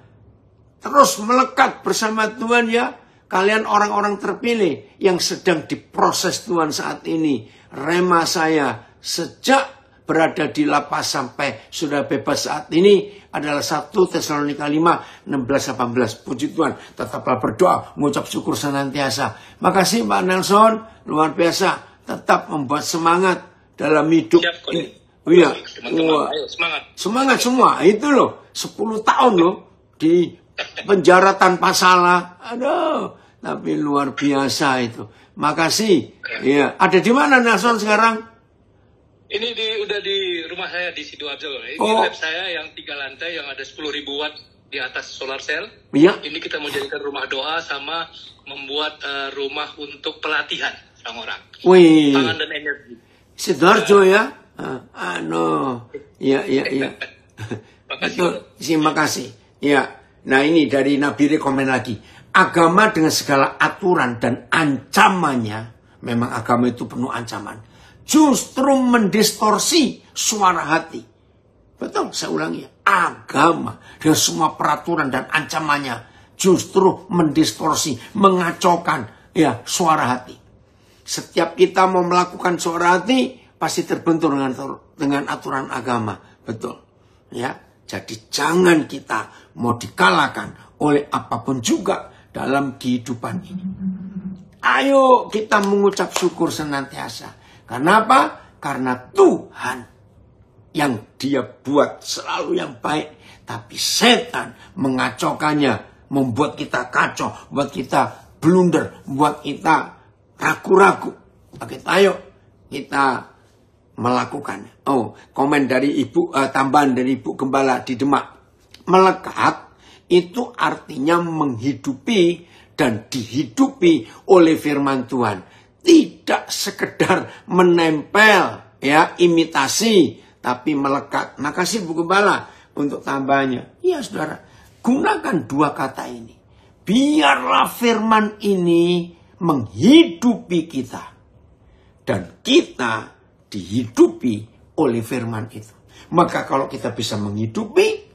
Terus melekat bersama Tuhan ya. Kalian orang-orang terpilih yang sedang diproses Tuhan saat ini. Rema saya sejak berada di lapas sampai sudah bebas saat ini adalah 1 Tesalonika 5, 16-18. Puji Tuhan, tetaplah berdoa, mengucap syukur senantiasa. Makasih Pak Nelson, luar biasa. Tetap membuat semangat dalam hidup. Siap, ini. Oh iya, teman-teman, ayo semangat. Semangat semua, itu loh. 10 tahun loh di penjara tanpa salah. Aduh, tapi luar biasa itu. Makasih. Iya, ada di mana Nelson sekarang? Ini udah di rumah saya di Sidoarjo. Ini lab saya yang 3 lantai yang ada 10.000 watt di atas solar cell. Iya. Ini kita mau jadikan rumah doa sama membuat rumah untuk pelatihan sama orang. Wih. Pangan dan energi. Sidoarjo ya? Iya. Makasih. Terima kasih. Ya. Nah ini dari Nabi rekomen lagi. Agama dengan segala aturan dan ancamannya. Memang agama itu penuh ancaman. Justru mendistorsi suara hati. Betul, saya ulangi. Agama dengan semua peraturan dan ancamannya justru mendistorsi, mengacaukan ya suara hati. Setiap kita mau melakukan suara hati pasti terbentur dengan aturan agama. Betul. Ya. Jadi jangan kita mau dikalahkan oleh apapun juga dalam kehidupan ini. Ayo kita mengucap syukur senantiasa. Kenapa? Karena Tuhan yang dia buat selalu yang baik. Tapi setan mengacaukannya. Membuat kita kacau. Membuat kita blunder. Membuat kita ragu-ragu. Oke, ayo kita melakukannya. Oh, komen dari tambahan dari Ibu Gembala di Demak. Melekat itu artinya menghidupi dan dihidupi oleh firman Tuhan. Tidak sekedar menempel, ya, imitasi, tapi melekat. Makasih Bu Gembala untuk tambahannya. Iya saudara, gunakan 2 kata ini. Biarlah firman ini menghidupi kita. Dan kita dihidupi oleh firman itu. Maka kalau kita bisa menghidupi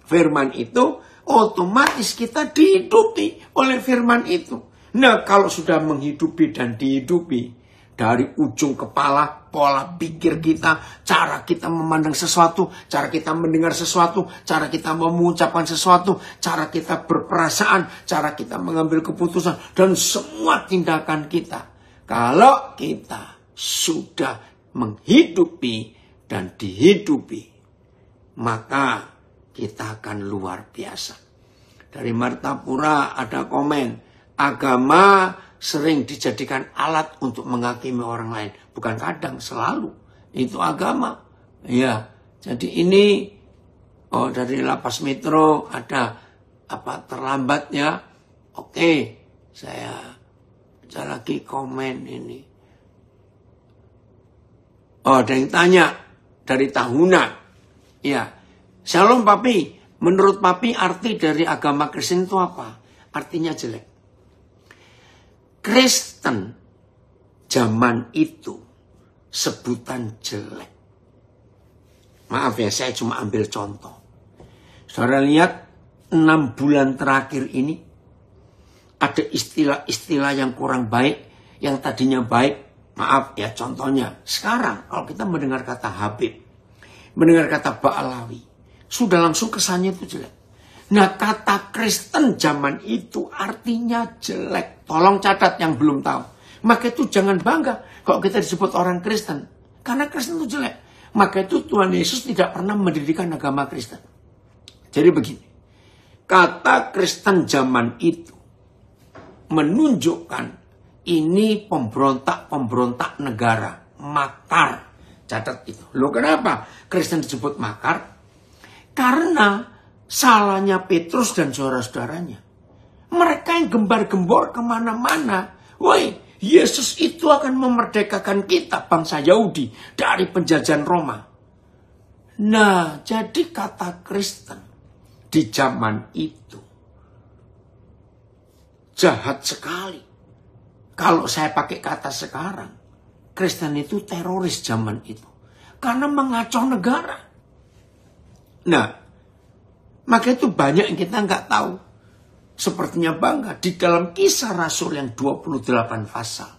firman itu, otomatis kita dihidupi oleh firman itu. Nah, kalau sudah menghidupi dan dihidupi, dari ujung kepala, pola pikir kita, cara kita memandang sesuatu, cara kita mendengar sesuatu, cara kita mengucapkan sesuatu, cara kita berperasaan, cara kita mengambil keputusan, dan semua tindakan kita. Kalau kita sudah menghidupi dan dihidupi, maka kita akan luar biasa. Dari Martapura ada komen. Agama sering dijadikan alat untuk menghakimi orang lain. Bukan kadang, selalu. Itu agama. Ya, jadi ini dari Lapas Metro ada terlambat ya. Oke, saya baca lagi komen ini. Ada yang tanya dari Tahunan. Ya, Shalom Papi. Menurut Papi arti dari agama Kristen itu apa? Artinya jelek. Kristen zaman itu sebutan jelek. Maaf ya, saya cuma ambil contoh. Saudara lihat 6 bulan terakhir ini ada istilah-istilah yang kurang baik, yang tadinya baik. Maaf ya, contohnya sekarang kalau kita mendengar kata Habib, mendengar kata Ba'alawi, sudah langsung kesannya itu jelek. Nah, kata Kristen zaman itu artinya jelek. Tolong catat yang belum tahu. Maka itu jangan bangga kalau kita disebut orang Kristen. Karena Kristen itu jelek. Maka itu Tuhan Yesus tidak pernah mendirikan agama Kristen. Jadi begini. Kata Kristen zaman itu menunjukkan ini pemberontak-pemberontak negara. Makar. Catat itu. Loh kenapa Kristen disebut makar? Karena salahnya Petrus dan saudara-saudaranya. Mereka yang gembar-gembor kemana-mana. Woi, Yesus itu akan memerdekakan kita, bangsa Yahudi, dari penjajahan Roma. Nah, jadi kata Kristen di zaman itu jahat sekali. Kalau saya pakai kata sekarang, Kristen itu teroris zaman itu. Karena mengacau negara. Nah, maka itu banyak yang kita nggak tahu. Sepertinya bangga di dalam Kisah Rasul yang 28 pasal.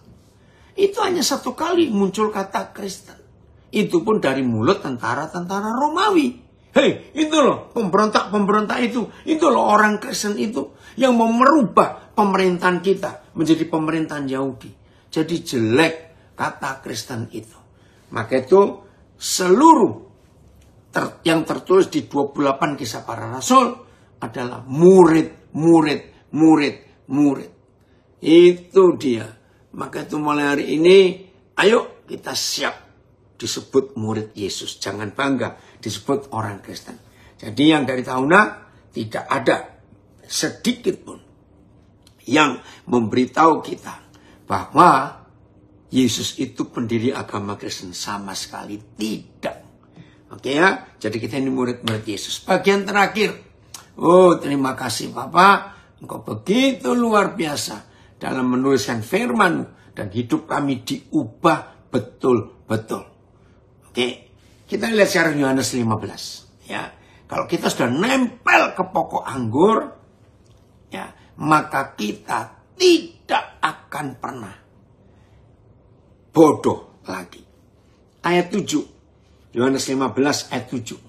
Itu hanya satu kali muncul kata Kristen. Itu pun dari mulut tentara-tentara Romawi. Hei, itu loh pemberontak-pemberontak itu. Itu loh orang Kristen itu yang mau merubah pemerintahan kita menjadi pemerintahan Yahudi. Jadi jelek kata Kristen itu. Maka itu seluruh yang tertulis di 28 Kisah Para Rasul adalah murid. Itu dia. Maka itu mulai hari ini, ayo kita siap disebut murid Yesus. Jangan bangga disebut orang Kristen. Jadi yang dari tahunan tidak ada sedikit pun yang memberitahu kita bahwa Yesus itu pendiri agama Kristen. Sama sekali tidak. Oke ya, jadi kita ini murid-murid Yesus. Bagian terakhir. Oh, terima kasih Bapak. Engkau begitu luar biasa dalam menuliskan firman-Mu. Dan hidup kami diubah betul-betul. Oke, kita lihat sekarang Yohanes 15. Ya, kalau kita sudah nempel ke pokok anggur, ya, maka kita tidak akan pernah bodoh lagi. Ayat 7. Yohanes 15 ayat 7.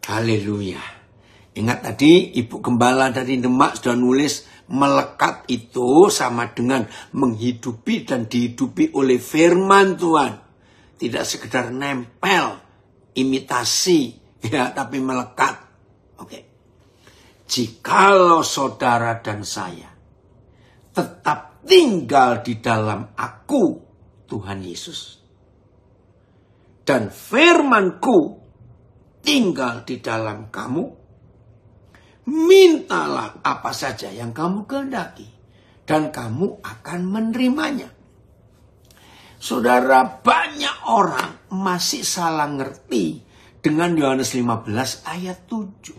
Haleluya. Ingat tadi Ibu Gembala dari Demak sudah nulis melekat itu sama dengan menghidupi dan dihidupi oleh firman Tuhan. Tidak sekedar nempel, imitasi, ya, tapi melekat. Oke. Jikalau saudara dan saya tetap tinggal di dalam aku, Tuhan Yesus, dan firman-Ku tinggal di dalam kamu, mintalah apa saja yang kamu kehendaki, dan kamu akan menerimanya. Saudara, banyak orang masih salah ngerti dengan Yohanes 15 ayat 7.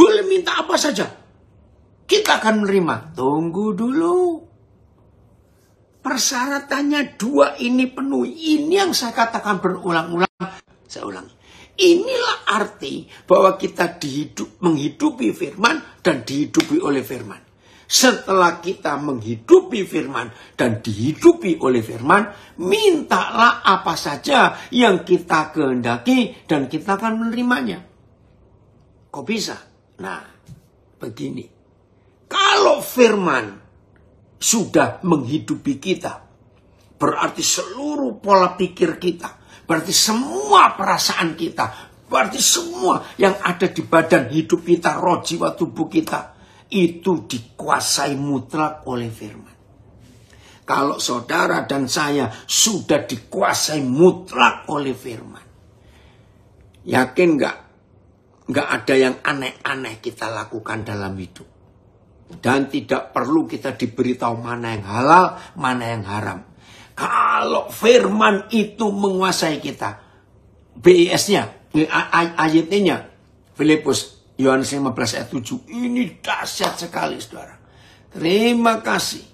Boleh minta apa saja, kita akan menerima. Tunggu dulu. Persyaratannya 2 ini penuhi. Ini yang saya katakan berulang-ulang. Saya ulangi. Inilah arti bahwa kita menghidupi firman dan dihidupi oleh firman. Setelah kita menghidupi firman dan dihidupi oleh firman, mintalah apa saja yang kita kehendaki dan kita akan menerimanya. Kok bisa? Nah, begini. Kalau firman sudah menghidupi kita, berarti seluruh pola pikir kita, berarti semua perasaan kita, berarti semua yang ada di badan hidup kita, roh, jiwa, tubuh kita, itu dikuasai mutlak oleh firman. Kalau saudara dan saya sudah dikuasai mutlak oleh firman, yakin nggak ada yang aneh-aneh kita lakukan dalam hidup. Dan tidak perlu kita diberitahu mana yang halal, mana yang haram. Kalau firman itu menguasai kita, BIS-nya, ayatnya, Filipus, Yohanes 15 ayat 7. Ini dahsyat sekali, saudara. Terima kasih.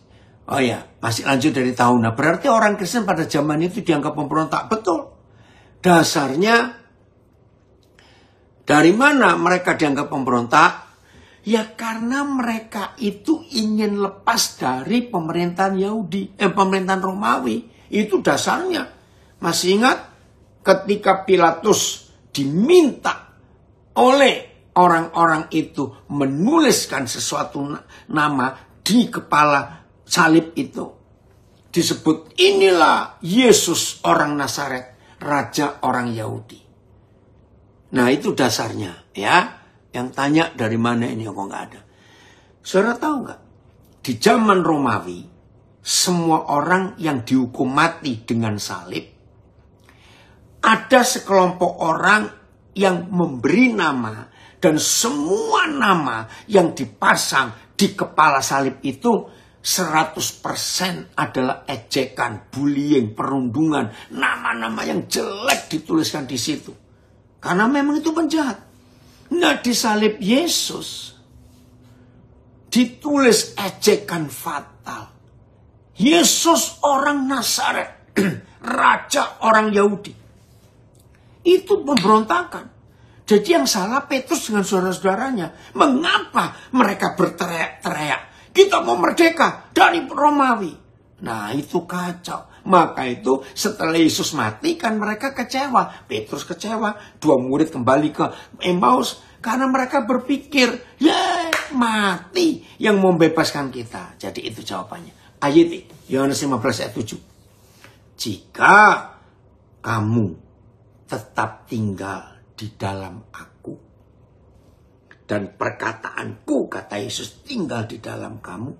Oh ya, masih lanjut dari tahun. Nah, berarti orang Kristen pada zaman itu dianggap pemberontak. Betul. Dasarnya, dari mana mereka dianggap pemberontak? Ya karena mereka itu ingin lepas dari pemerintahan pemerintahan Romawi. Itu dasarnya. Masih ingat ketika Pilatus diminta oleh orang-orang itu menuliskan sesuatu nama di kepala salib itu. Disebut inilah Yesus orang Nazaret, Raja orang Yahudi. Nah itu dasarnya ya. Yang tanya dari mana ini, kok nggak ada. Saudara tahu nggak? Di zaman Romawi, semua orang yang dihukum mati dengan salib, ada sekelompok orang yang memberi nama, dan semua nama yang dipasang di kepala salib itu 100% adalah ejekan, bullying, perundungan, nama-nama yang jelek dituliskan di situ. Karena memang itu penjahat. Nah, di salib Yesus ditulis ejekan fatal. Yesus orang Nazaret, raja orang Yahudi. Itu pemberontakan. Jadi yang salah Petrus dengan saudara-saudaranya. Mengapa mereka berteriak-teriak? Kita mau merdeka dari Romawi. Nah, itu kacau. Maka itu setelah Yesus mati kan mereka kecewa. Petrus kecewa. 2 murid kembali ke Emmaus. Karena mereka berpikir, ya mati yang membebaskan kita. Jadi itu jawabannya. Ayat Yohanes 15 ayat 7. Jika kamu tetap tinggal di dalam aku, dan perkataanku, kata Yesus, tinggal di dalam kamu,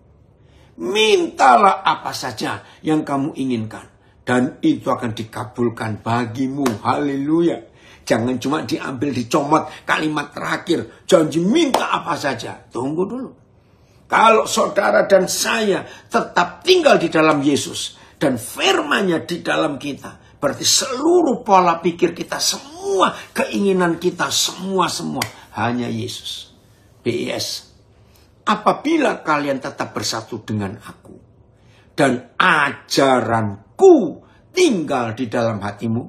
mintalah apa saja yang kamu inginkan, dan itu akan dikabulkan bagimu. Haleluya. Jangan cuma diambil, dicomot kalimat terakhir, janji minta apa saja. Tunggu dulu. Kalau saudara dan saya tetap tinggal di dalam Yesus, dan firman-Nya di dalam kita, berarti seluruh pola pikir kita, semua keinginan kita, semua hanya Yesus. BIS. Apabila kalian tetap bersatu dengan aku, dan ajaranku tinggal di dalam hatimu,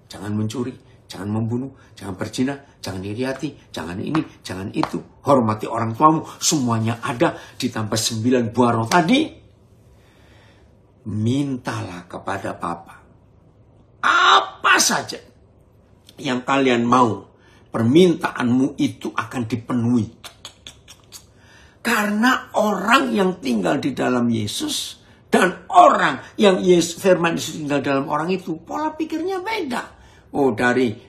jangan mencuri, jangan membunuh, jangan berzina, jangan iri hati, jangan ini, jangan itu, hormati orang tuamu, semuanya ada, ditambah 9 buah roh tadi. Mintalah kepada Bapa apa saja yang kalian mau, permintaanmu itu akan dipenuhi. Karena orang yang tinggal di dalam Yesus dan orang yang firman Yesus tinggal dalam orang itu, pola pikirnya beda. Oh, dari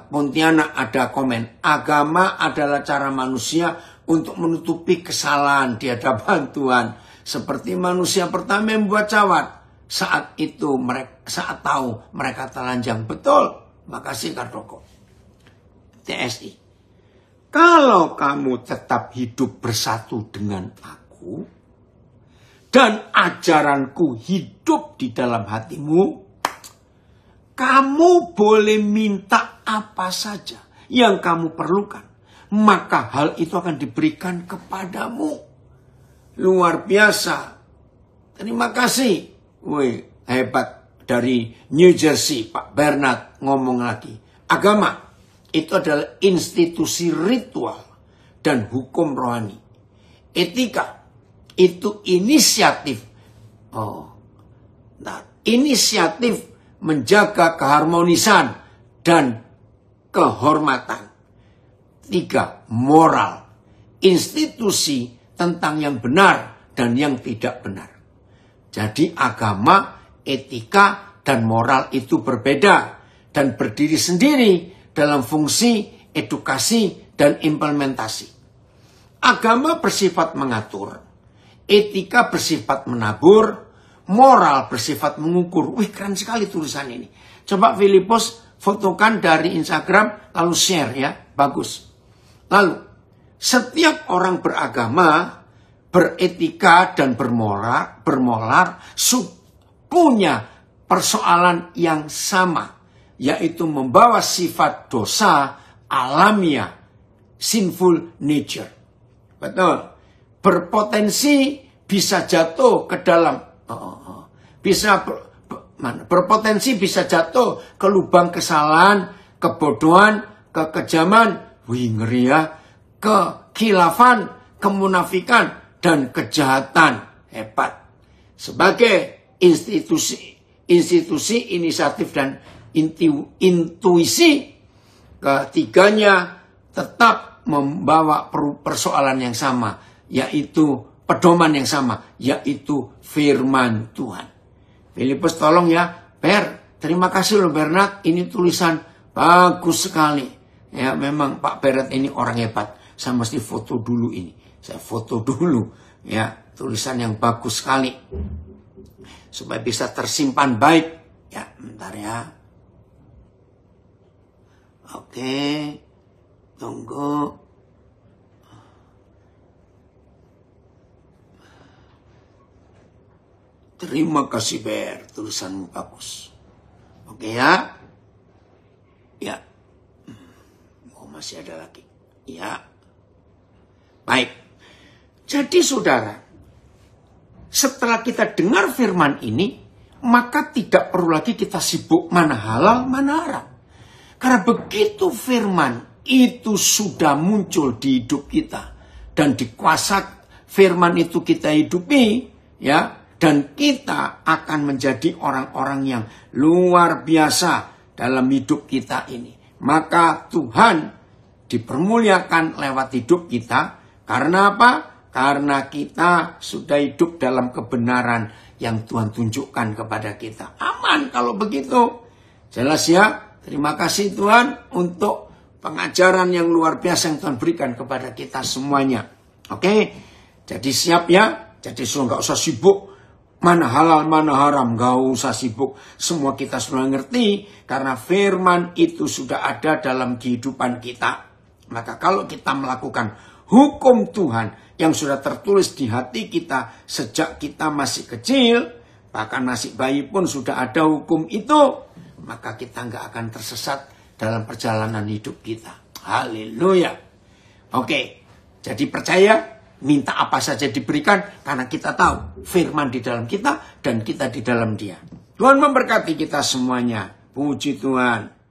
Pontianak ada komen, agama adalah cara manusia untuk menutupi kesalahan di hadapan Tuhan. Seperti manusia pertama yang membuat cawat. Saat itu saat tahu mereka telanjang. Betul. Makasih Kardoko. TSI. Kalau kamu tetap hidup bersatu dengan aku, dan ajaranku hidup di dalam hatimu, kamu boleh minta apa saja yang kamu perlukan. Maka hal itu akan diberikan kepadamu. Luar biasa. Terima kasih. Wih, hebat. Dari New Jersey, Pak Bernard ngomong lagi. Agama itu adalah institusi ritual dan hukum rohani. Etika itu inisiatif. Inisiatif menjaga keharmonisan dan kehormatan. 3. Moral. Institusi tentang yang benar dan yang tidak benar. Jadi agama, etika, dan moral itu berbeda dan berdiri sendiri dalam fungsi edukasi dan implementasi. Agama bersifat mengatur, etika bersifat menabur, moral bersifat mengukur. Wih, keren sekali tulisan ini. Coba Filipus fotokan dari Instagram lalu share ya, bagus. Lalu, setiap orang beragama, beretika dan bermoral punya persoalan yang sama, yaitu membawa sifat dosa alamiah, sinful nature. Betul. Berpotensi bisa jatuh ke dalam berpotensi bisa jatuh ke lubang kesalahan, kebodohan, kekejaman, ngeri ya, kekhilafan, kemunafikan, dan kejahatan. Hebat. Sebagai institusi, inisiatif, dan intuisi, ketiganya tetap membawa persoalan yang sama, yaitu pedoman yang sama, yaitu firman Tuhan. Filipus tolong ya, terima kasih loh Bernard, ini tulisan bagus sekali. Ya memang Pak Bernard ini orang hebat, saya mesti foto dulu ini. Saya foto dulu ya, tulisan yang bagus sekali supaya bisa tersimpan baik ya. Bentar ya, oke, tunggu. Terima kasih Ber, tulisanmu bagus. Oke ya. Ya. Oh masih ada lagi. Ya. Baik. Jadi saudara, setelah kita dengar firman ini, maka tidak perlu lagi kita sibuk mana halal, mana haram. Karena begitu firman itu sudah muncul di hidup kita. Dan di kuasa firman itu kita hidupi, ya. Dan kita akan menjadi orang-orang yang luar biasa dalam hidup kita ini. Maka Tuhan dipermuliakan lewat hidup kita. Karena apa? Karena kita sudah hidup dalam kebenaran yang Tuhan tunjukkan kepada kita. Aman kalau begitu. Jelas ya? Terima kasih Tuhan untuk pengajaran yang luar biasa yang Tuhan berikan kepada kita semuanya. Oke? Jadi siap ya? Jadi sudah nggak usah sibuk. Mana halal, mana haram, gak usah sibuk. Semua kita sudah ngerti, karena firman itu sudah ada dalam kehidupan kita. Maka kalau kita melakukan hukum Tuhan yang sudah tertulis di hati kita sejak kita masih kecil, bahkan masih bayi pun sudah ada hukum itu, maka kita gak akan tersesat dalam perjalanan hidup kita. Haleluya. Oke, jadi percaya. Minta apa saja diberikan karena kita tahu firman di dalam kita dan kita di dalam Dia. Tuhan memberkati kita semuanya. Puji Tuhan.